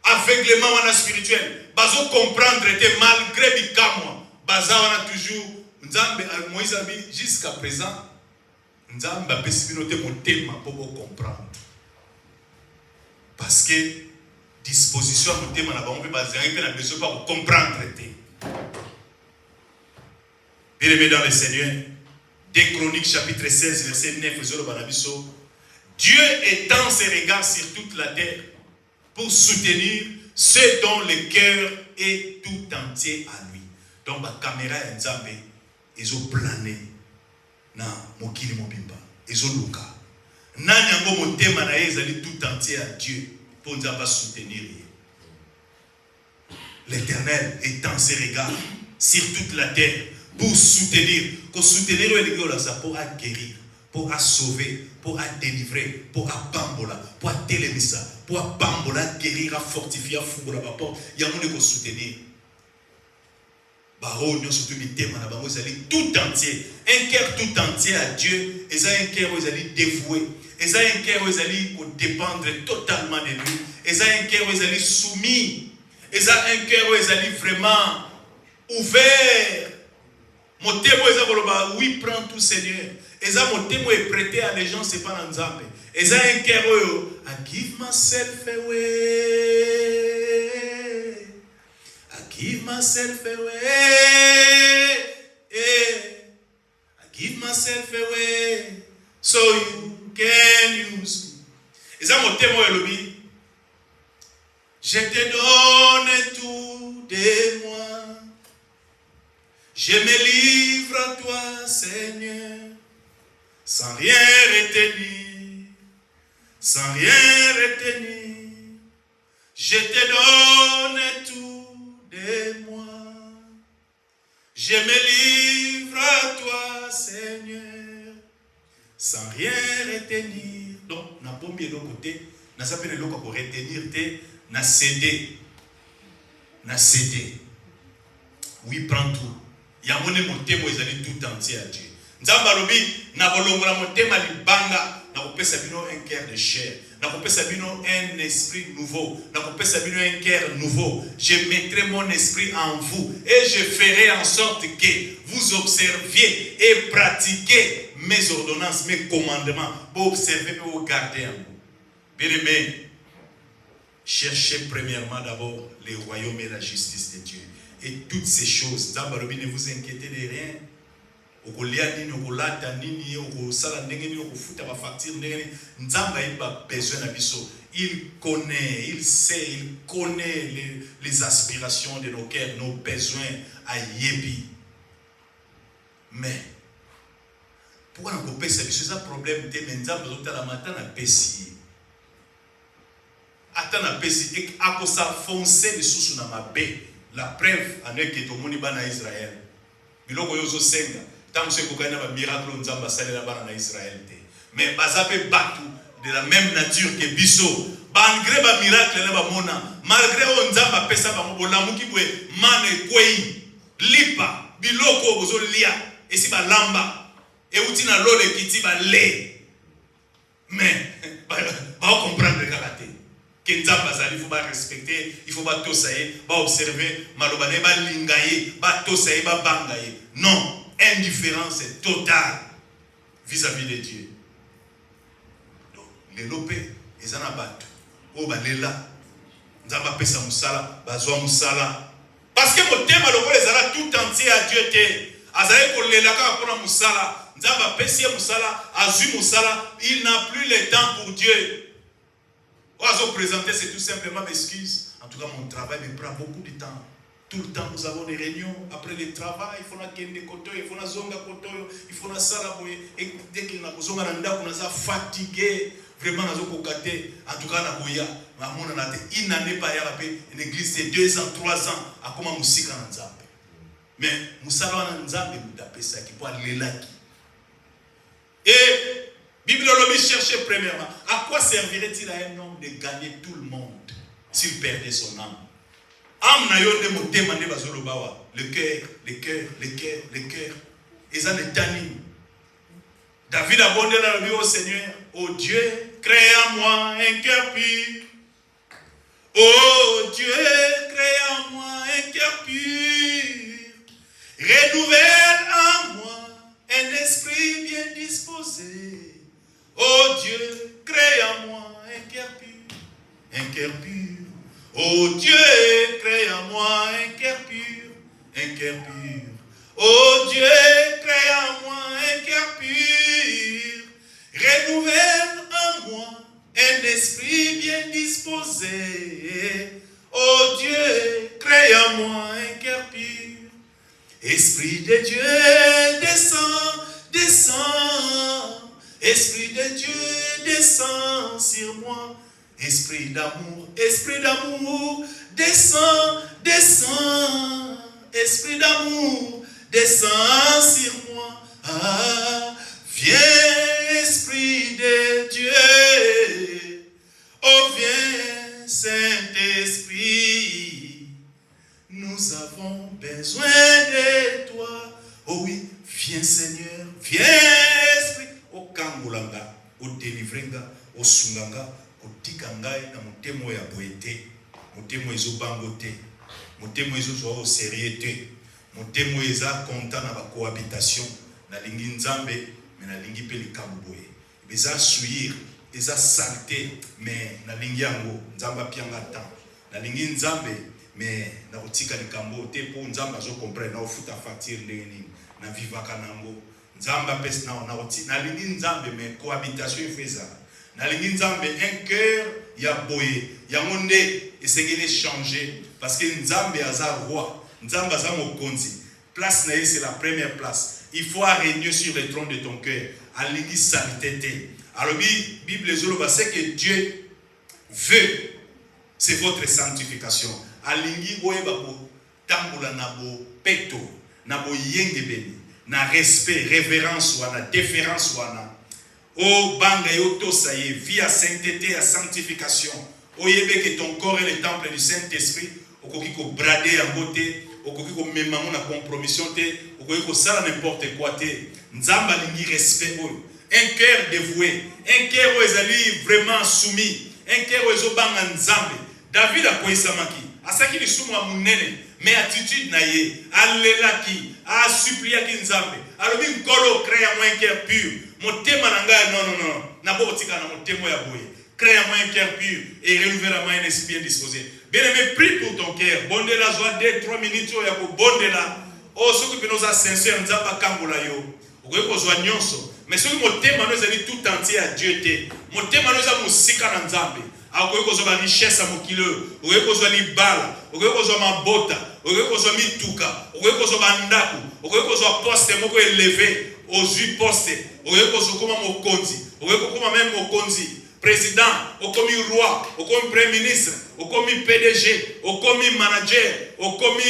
aveuglement spirituel. Bazo comprendre que malgré bikamwa, baza wana toujours Nzambe Moïse a dit jusqu'à présent Nzambe a pesibinote motema pour comprendre. Parce que disposition motema na bango basé un peu na besoin pour comprendre té. Bien-aimés dans le Seigneur, 2 Chroniques chapitre 16 verset 9, Dieu étend ses regards sur toute la terre pour soutenir ceux dont le cœur est tout entier à lui. Donc la caméra est Nzambe, ils ont plané na mokili mobimba, ils ont luka. Nanyango motema na ezali tout entier à Dieu pour Nzamba soutenir. L'Éternel étend ses regards sur toute la terre pour soutenir, pour guérir, pour sauver, pour délivrer, pour bambola, pour télémissa, pour bambola, guérir, fortifier, fouguer la porte. Il y a un soutenir. Tout entier, un cœur tout entier à Dieu, et ça un cœur où ils dévoué, et ça un cœur où ils dépendre totalement de lui, et ça un cœur où ils soumis, et ça un cœur où ils vraiment ouvert. Mon témoin est oui, prends tout Seigneur. Et ça, mon témoin est prêté à les gens, c'est pas Nzambe. Et ça, un cœur, I give myself away. I give myself away. I give myself away. So you can use me. Et ça, mon témoin est le je te donne tout de moi. Je me livre à toi, Seigneur, sans rien retenir, sans rien retenir. Je te donne tout de moi. Je me livre à toi, Seigneur, sans rien retenir. Donc, n'a pas mis de l'autre côté, n'a pas mis de l'autre pour retenir, n'a cédé, n'a cédé. Oui, prends tout. Il y a mon témoin, ils allaient tout entier à Dieu. Nzamba lobi, na bolongola mon témoin libanga, na kopé sabino un cœur de chair, na kopé sabino un esprit nouveau, na kopé sabino un cœur nouveau. Je mettrai mon esprit en vous et je ferai en sorte que vous observiez et pratiquiez mes ordonnances, mes commandements, pour observer et pour garder en vous. Bien-aimés, cherchez premièrement d'abord le royaume et la justice de Dieu. Et toutes ces choses, ne vous inquiétez de rien. Il connaît, il sait, il connaît les aspirations de nos cœurs, nos besoins à Yébi. Mais, pourquoi on peut faire ce problème de Menzam dans la matin à Pessi? Attends à Pessi, et à cause ça foncer les sous dans ma baie. La preuve en est que tout le monde est en Israël. Biloko yozo senga. Tant que c'est qu'on a un miracle, on a là-bas en Israël. Mais basape batu de la même nature que Bisso. Malgré le miracle, malgré on a pesa bamolamuki bwe mane kwei lipa biloko bozo lia et si ba lamba et utina lole kiti ba le. Mais ba comprendre le caractère. Il faut respecter, il faut observer, non, indifférence est totale vis-à-vis de Dieu. Donc, les lopés, ils en abattent. Oh, balela, nous avons appelé ça Moussala, Bazoa Moussala. Parce que mon thème, les tout entier à Dieu. Il n'a plus le temps pour Dieu. Présenter, c'est tout simplement m'excuse. En tout cas, mon travail me prend beaucoup de temps. Tout le temps, nous avons des réunions. Après le travail, il faut la kende koto, il faut la zonga koto, il faut la salaboye. Et dès qu'il n'a pas zonga nanda, on a fatigué. vraiment nazo kokate en tout cas na koya mamona na te une année pas ya rapé une église c'est 2 ans 3 ans akoma musika na nzambe mais musala wana nzambe mutapesa ki pour lelaki et bibliologie cherchait premièrement à quoi servirait-il à un homme de gagner tout le monde s'il perdait son âme. Âme na yo de motema nde bazolobawa le cœur. Et ça ne t'anime. David a abondé dans le vie au Seigneur. Oh Dieu, crée en moi un cœur pur. Oh Dieu, crée en moi un cœur pur. Renouvelle en moi un esprit bien disposé. Oh Dieu, crée en moi un cœur pur. Un cœur pur. Oh Dieu, crée en moi un cœur pur. Un cœur pur. Oh Dieu, crée en moi un cœur pur. Renouvelle en moi un esprit bien disposé. Oh Dieu, crée en moi un cœur pur. Esprit de Dieu, descend. Esprit de Dieu, descend sur moi. Esprit d'amour, descend. Esprit d'amour, descend sur moi. Ah, viens, Esprit de Dieu. Oh, viens, Saint-Esprit. Nous avons besoin de toi. Oh oui, viens, Seigneur. Viens, Esprit. Au Kangulanga, au Delivrenga, au Sunganga, au Tikangai, na motemo ya boete. Motemo ezo bangote. Motemo ezo zo au sérieuté. Motemo eza content na ba cohabitation na lingi nzambe mais na lingi pe likambo boye eza suir eza saleté mais na lingi yango nzamba pianga temps na lingi nzambe mais na kotika likambo te po nzamba zo comprendre na ofuta facture ndenge nini na vivaka nango nzamba pes na oti na lingi nzambe mais cohabitation efeza na lingi nzambe un cœur ya boye yango nde esengeli changer parce que nzambe aza roi. Nzamba za mokonzi. Place na c'est la première place. Il faut régner sur le trône de ton cœur. Alingi sanité. Alors Bible zolo c'est que Dieu veut, c'est votre sanctification. Alingi boyeba bo tambola na bo peto, na bo yengebeni, na respect, révérence wana, déférence wana. O banga yo tosaye via sainteté à sanctification. Oyebe que ton corps est le temple du Saint-Esprit. Okoki ko brader en beauté. Okoki ko memamo na compromission te, okoki ko sala n'importe quoi te. Nzamba lingi respect oyo. Un cœur dévoué, un cœur ezali vraiment soumis, un cœur ezobanga nzambe. David a koisamaki, asaki lisumu amunene, mais attitude na ye, alelaki, a suppliaki nzambe. Alobi nkolo crée moi un cœur pur. Motema na ngai non. Na botika na motemo ya boye. Crée moi un cœur pur et renouvelle moi un esprit bien disposé. Bien-aimé, prie pour ton cœur. Bonde la joie 2-3 minutes. Bonde la. Oh, ce que nous avons sincère, nous avons kambola yo. Vous voyez qu'on nyonso. Mais ce que mon thème nous a dit tout entier à Dieu té. Mon thème nous a musika na nzambe. Vous voyez qu'on a richesse à mon kilo. Vous voyez qu'on a libala. Vous voyez qu'on a mabota. Vous voyez qu'on a mituka. Vous voyez qu'on a ndaku. Vous voyez qu'on a poste moko élevé. Aux 8 postes. Vous voyez qu'on a comme mokonzi. Vous voyez qu'on a même mokonzi. Président, au commis roi, au commis premier ministre, au commis PDG, au commis manager, au commis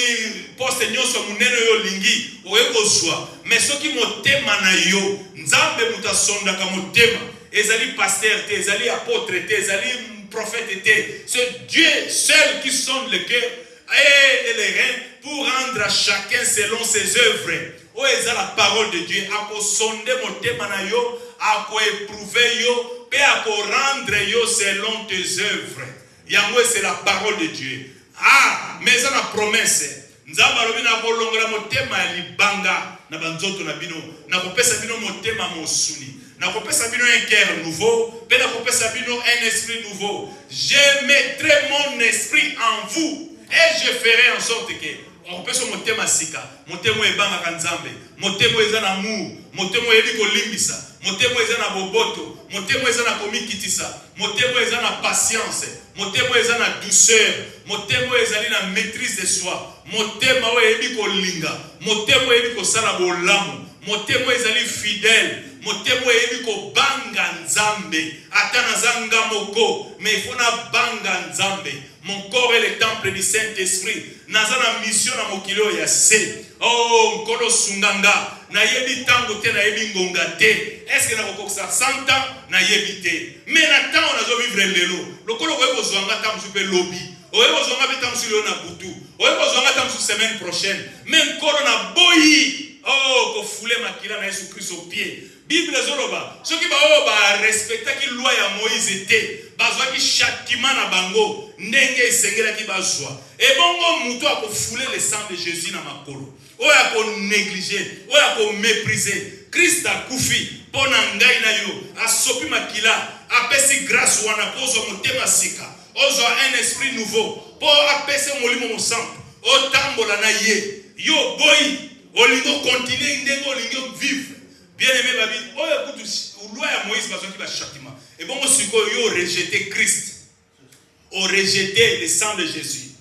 poste nyonso munene yo lingi, au ekozwa. Mais ce qui motema na yo, nzambe mutasonda ka motema, ezali pasteur te, ezali apôtre te, ezali prophète te. C'est Dieu seul qui sonde le cœur et les reins pour rendre à chacun selon ses œuvres. Oh, ezali la parole de Dieu, ako sonde motema na yo, ako éprouver yo. Et à rendre yo selon tes œuvres. Yango c'est la parole de Dieu. Ah, mais ça la promesse. Nzamba lobi na kolongola motema ya libanga na banzoto na bino. Na kopesa bino motema mosuni. Na kopesa bino un cœur nouveau, pe na kopesa bino un esprit nouveau. Je mettrai mon esprit en vous et je ferai en sorte que on peut se motema sika, motema ebanga kanzambe, motema ezana amour, motema yebi ko limbisa, motema ezana boboto, motema ezana komikitisa, motema ezana patience, motema ezana douceur, motema ezali na maîtrise de soi, motema yebi ko linga, motema yebi ko sala bolamu, motema ezali fidèle, motemo ebi ko banga nzambe atana zanga moko mais il faut na banga nzambe. Mon corps est le temple du Saint-Esprit. Nazana mission na mokilo ya se. Oh, nkolo sunganga. Na yebi tango te, na yebi ngonga te. Est-ce que na kokoksa 100 ans na yebi te? Mais na temps on a zo vivre lelo. Lokolo ko kozwanga tam su pe lobby. Oye kozwanga pe tam su le na butu. Oye kozwanga tam su semaine prochaine. Mais nkolo na boyi. Oh, ko foule makila na Yesu Christ au pied. Bible zoloba. Ce qui ba respecter ki loi ya Moïse te. Bazwa ki châtiment na bango. Ndenge esengela ki bazwa. Et bongo muto a ko fouler le sang de Jésus na makolo. Oya ko négliger, oya ko mépriser. Christ a kufi pona ngai na yo. Asopi makila, apesi grâce wana pozo motema sika. Ozo un esprit nouveau. Po apesi molimo mosampo. Otambola na ye. Yo boy, olingo continuer ndenge olingo vivre. Bien aimé babi, oya kutu loi ya Moïse bazwa ki ba châtiment. Et bongo siko yo rejeter Christ. Au rejeter le sang de Jésus.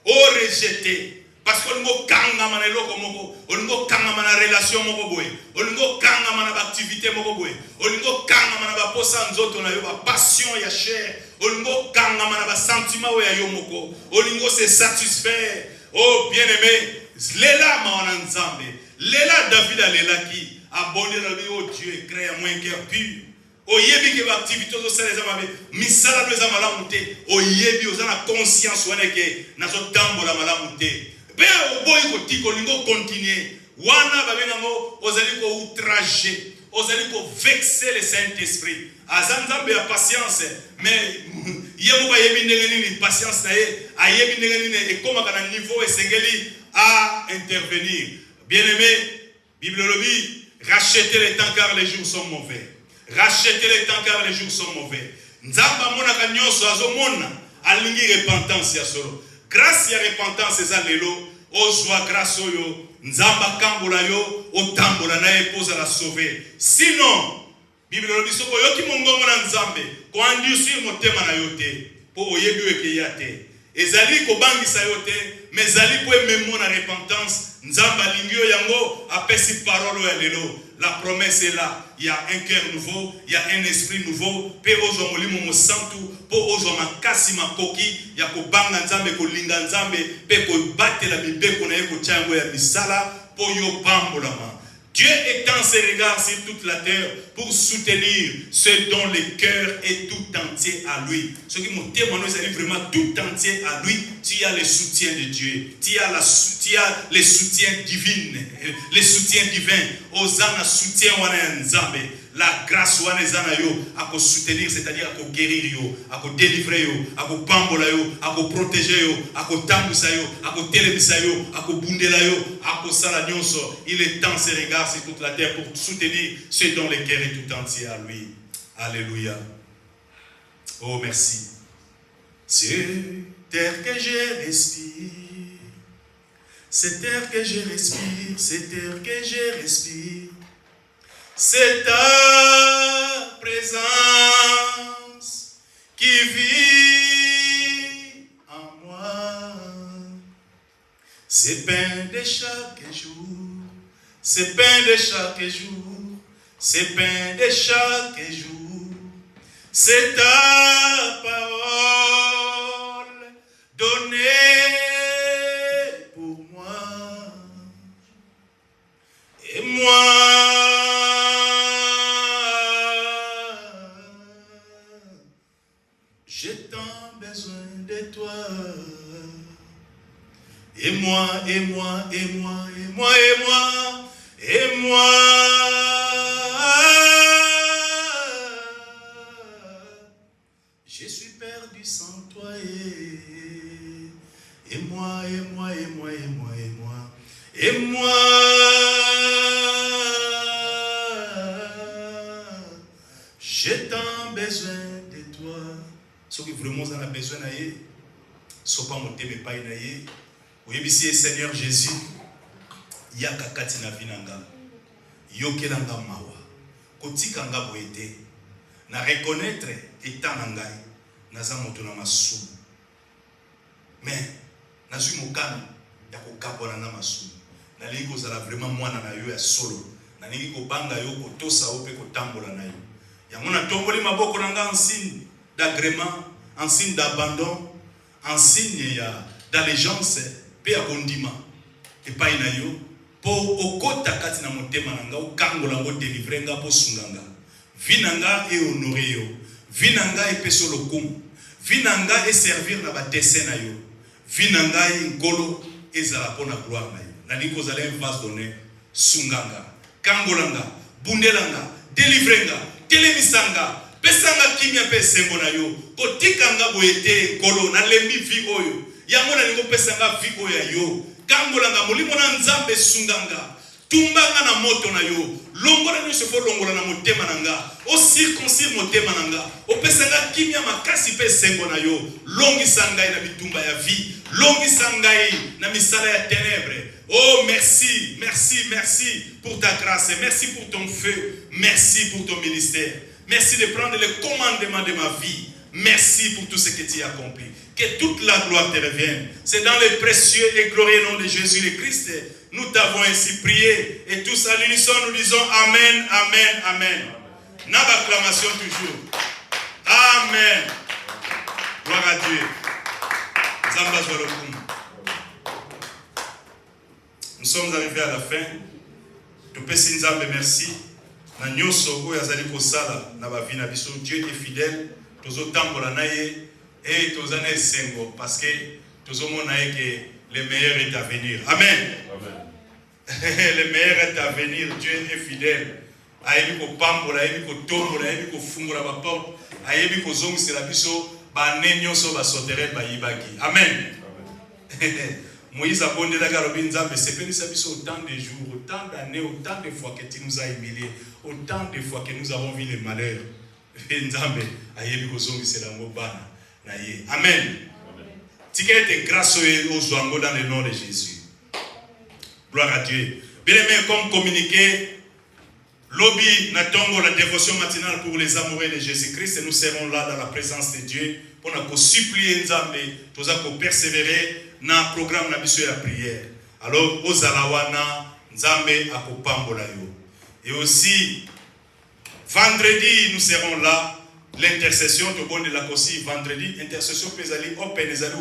Au rejeter. Parce que nous kanga mana loko moko, olingo kanga mana relation moko boy, olingo kanga mana activité moko boy, olingo kanga mana ba posa nzoto na yo ba passion ya chair, olingo kanga mana ba sentiment ya yo moko, olingo se satisfaire. Oh bien-aimé, lela mawana nzambe, lela David alela ki, abonde na lui oh Dieu, crée à moi un cœur pur. Oyebi ke ba activité zo sala za mabe, misala no za malamu te, oyebi oza na conscience wana ke nazo tambola malamu te. Be oboyi ko tiko lingo continuer wana babenga ngo ozali ko outrager, ozali ko vexer le Saint-Esprit. Azanzambe ya patience, mais yemo ba yebi ndenge nini patience na ye, ayebi ndenge nini ekoma kana niveau esengeli à intervenir. Bien-aimé, Bible lobi, rachetez le temps car les jours sont mauvais. Rachetez le temps car les jours sont mauvais. Nzamba mona kanyoso azomona alingi repentance ya solo. Grâce ya repentance eza lelo ozwa grâce oyo nzamba kambola yo otambola na ye poza la sauver. Sinon Bible lobi soko yoki mongongo na nzambe ko andisi motema na yo te po oyebi weke ya te. Ezali ko bangisa yo te mais ezali po ememo na repentance nzamba lingio yango apesi parole ya lelo. La promesse est là. Il y a un cœur nouveau, il y a un esprit nouveau. Pe ozo molimo mosantu, po ozo makasi makoki, ya ko banga nzambe ko linga nzambe, pe ko batela mibeko na ye ko chango ya bisala, po yo pambolama. Dieu étend ses regards sur toute la terre pour soutenir ceux dont le cœur est tout entier à lui. Ce qui me témoigne, c'est vraiment tout entier à lui. Tu as le soutien de Dieu. Tu as les soutiens divins. Les soutiens divins. Osana soutien wana nzambe. La grâce wana zana yo à ko soutenir, c'est-à-dire à ko guérir yo, à ko délivrer yo, à ko pambola yo, à ko protéger yo, à ko tambusa yo, à ko telebisa yo, à ko bundela yo, à ko sala nyonso. Il étend ses regards sur toute la terre pour soutenir ceux dont le cœur est tout entier à lui. Alléluia. Oh merci. C'est terre que je respire. C'est terre que je respire. C'est terre que je respire. C'est ta présence qui vit en moi. C'est pain de chaque jour, c'est pain de chaque jour, c'est pain de chaque jour. C'est ta parole donnée pour moi. Et moi, j'ai tant besoin de toi. Et moi, et moi, et moi, et moi, et moi, et moi. Je suis perdu sans toi. Et moi, et moi, et moi, et moi, et moi, et moi. J'ai tant besoin de toi. Ce que vraiment on a besoin d'ailleurs, ce pas mon thème pas d'ailleurs. Oui, monsieur Seigneur Jésus, yaka kati na vinanga, yokelanga mawa, kotikanga boete, na reconnaître étant nangai, naza moto na masu. Mais nazu mokami ya kokabona na masu. Na lingo zala vraiment mwana na yo ya solo. nalingi kobanga yo kotosa o pe kotambola na yo. Yango na tomboli maboko na nga en signe d'agrément, en signe d'abandon, en signe d'allégeance pe ya kondima epai na yo po okota kati na motema na nga okangola ngo délivrer nga po sunganga. Vinanga e honorer yo. Vinanga e peso lokumu. Vinanga e servir na ba dessin na yo. Vinanga e ngolo ezala pona gloire na yo. Nalingi kozala un vase d'honneur sunganga. Kangolanga, bundelanga, délivrenga, telemisanga, pesanga kimia pe sembo na yo. Kotikanga boyete ngolo na lembi vi oyo. Yango na lingo pesanga vi oyo ya yo. Kangolanga molimo na nzambe sunganga. Tumbanga na moto na yo. Longola nyonso fo longola na motema na nga. O circoncire motema na nga. O pesanga kimia makasi pe sembo na yo. Longisa ngai na bitumba ya vie. Longisa ngai na misala ya ténèbres. Oh merci, merci, merci pour ta grâce. Merci pour ton feu. Merci pour ton ministère. Merci de prendre le commandement de ma vie. Merci pour tout ce que tu as accompli. Que toute la gloire te revienne. C'est dans le précieux et glorieux nom de Jésus le Christ. Nous t'avons ainsi prié. Et tous à l'unisson, nous disons Amen, Amen, Amen. N'a acclamation toujours. Amen. Gloire à Dieu. Zamba Zorokum. Nous sommes arrivés à la fin. Tupesi Nzambe merci. Na nyoso oyo azali kosala na ba vie na biso. Dieu est fidèle. Tozo tambola na ye et tozana esengo parce que tozo mona ye que le meilleur est à venir. Amen. Amen. Le meilleur est à venir. Dieu est fidèle. Ayebi ko pambola, ayebi ko tombola, ayebi ko fungola ba porte, ayebi ko zongisela biso ba nenyoso ba soterel ba yibaki. Amen. Moïse a bondé la garobine Nzambe sepelisa biso autant de jours, autant d'années, autant de fois que tu nous as humiliés, autant de fois que nous avons vu les malheurs. Nzambe ayebi ko zongisela ngo bana na ye. Amen. Tikete grâce aux joango dans le nom de Jésus. Gloire à Dieu. Bien aimé, comme communiqué, lobby natongo la dévotion matinale pour les amoureux de Jésus-Christ et nous serons là dans la présence de Dieu pour nous supplier Nzambe, pour persévérer dans le programme na biso ya prière. Alors aux alawana Nzambe akopambola yo. Et aussi vendredi nous serons là l'intercession to bonne la kosi vendredi intercession pesali open ezali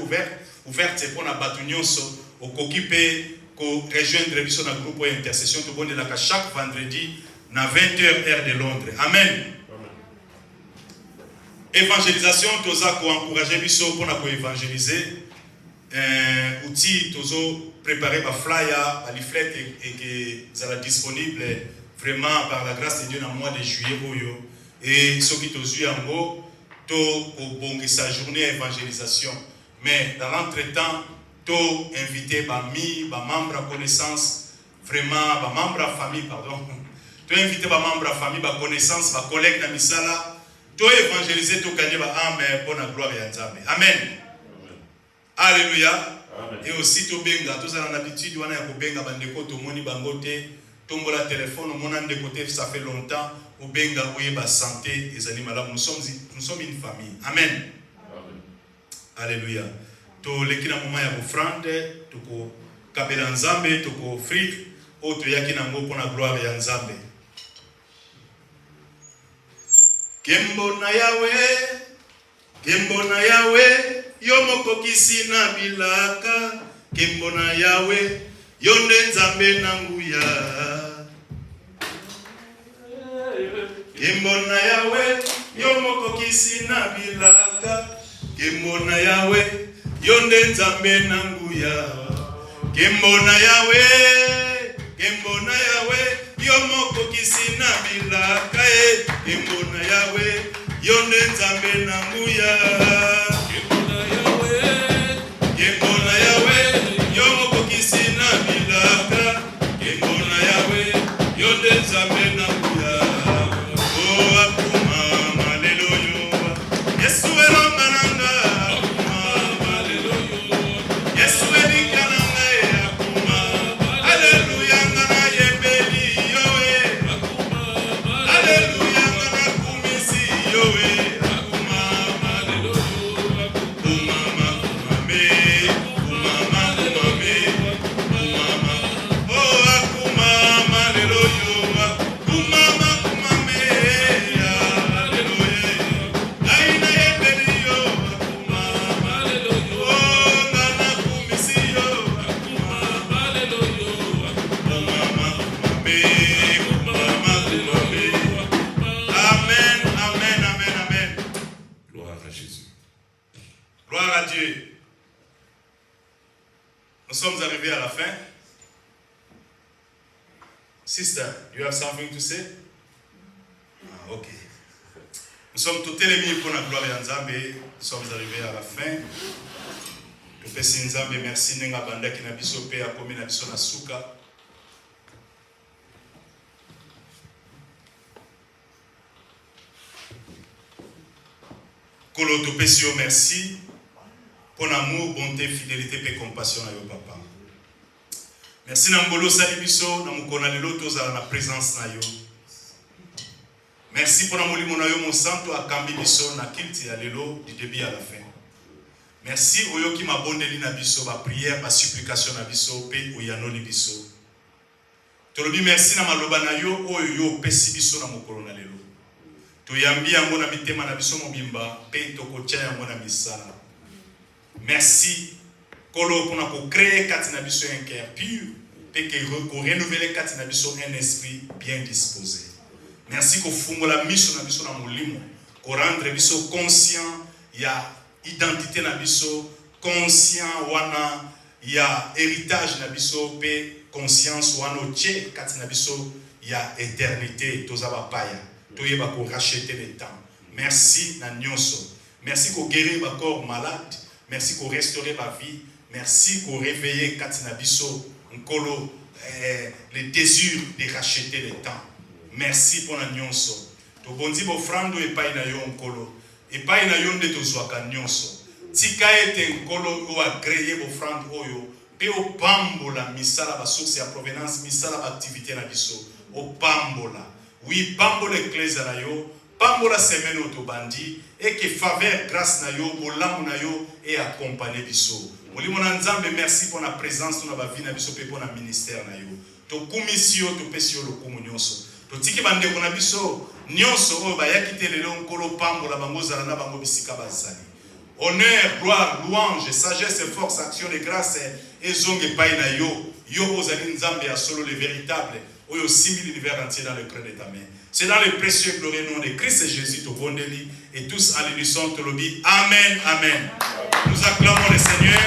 ouverte pour na batunyonso okokipe ko rejoindre biso na groupe intercession to bonne la chaque vendredi na 20h heure de Londres. Amen. Évangélisation toza ko encourager biso pour na ko évangéliser outil tozo préparer ba flyer ba leaflet et que ça sera disponible vraiment par la grâce de Dieu dans le mois de juillet oyo et ceux qui tozu yango to ko bongisa journée évangélisation mais dans l'entretemps to inviter ba membre à connaissance vraiment ba membre à famille pardon to inviter ba membre à famille ba connaissance ba collègue na misala to évangéliser to gagner ba âme pour la gloire ya Nzambe. Amen. Alléluia. Amen. Et aussi to benga to ça l'habitude wana ya ko benga bandeko to moni bangote tombola téléphone mon ande côté ça fait longtemps au benga oyeba santé et animala nous sommes une famille. Amen. Amen. Alléluia. To lekina moment ya offrande to ko kabela Nzambe to ko offrir autre yaki na ngo pona gloire ya Nzambe. Kembo na Yahweh yomoko kisina bilaka kembo na Yahweh yonde Nzambe na nguya kembo na Yahweh yomoko kisina bilaka kembo na Yahweh yonde Nzambe na nguya kembo na Yahweh yomoko kisina bilaka kembo na Yahweh yonde Nzambe na nguya kembo na Yahweh yomoko kisina bilaka kembo na Yahweh yonde Nzambe na nguya oh akuma haleluya Yesu elonga nanga akuma haleluya Yesu elikananga akuma haleluya ngana yembeli yowe akuma haleluya ngana kumisi yowe akuma haleluya Gloire à Dieu. Nous sommes arrivés à la fin. Sister, do you have something to say? Ah, ok. Nous sommes tous les mis pour la gloire de Nzambe. Nous sommes arrivés à la fin. Nous faisons Nzambe merci nenga banda ki na biso pe akomi na biso na suka. Kolo to pesio merci pour l'amour, bonté, fidélité et compassion à yo papa. Merci na mbolo sali biso na mukona lelo tozala na présence na yo. Merci pour la molimo na yo mon santo akambi biso na kilti ya lelo du début à la fin. Merci oyo ki mabondeli na biso ba prière ba supplication na biso pe oyanoli biso. Tolobi merci na maloba na yo oyo yo pesi biso na mokolo na lelo. Toyambi yango na mitema na biso mobimba pe tokotia yango na misala. Merci kolo pona ko créer kati na biso un cœur pur pe que ko renouveler kati na biso un esprit bien disposé. Merci ko fungola miso na biso na molimo ko rendre biso conscient ya identité na biso, conscient wana ya héritage na biso pe conscience wana otie kati na biso ya éternité tozaba paya toyeba ko racheter le temps. Merci na nyonso. Merci ko guérir ba corps malade, merci ko restaurer ba vie, merci ko réveiller kati na biso nkolo le désir de racheter le temps. Merci pour la nyonso. To bondi bo frando e pai na yo nkolo. Et pas na yo nde tozwaka nyonso. Tika ete nkolo o agréé bo frand oyo pe o pambola misala ba source ya provenance misala ba activité na biso o pambola. Oui, pambola ecclesia na yo, pambola semaine to bandi et que faveur grâce na yo, bolamu na yo et accompagner biso. Molimo na Nzambe merci pour la présence na ba vie na biso pe pour na ministère na yo. To kumisio to pesio lo kumu nyonso. To tiki bande ko na biso nyonso oyo bayaki te lelo nkolo pambola bango zala na bango bisika bazali. Honneur, gloire, louange, sagesse, force, action de grâce et zonge epai na yo. Yo ozali Nzambe ya solo le véritable. Oyo simili l'univers entier dans le creux de ta main. C'est dans le précieux glorieux nom de Christ et Jésus to bondeli et tous à l'unisson te lobi. Amen, amen. Nous acclamons le Seigneur.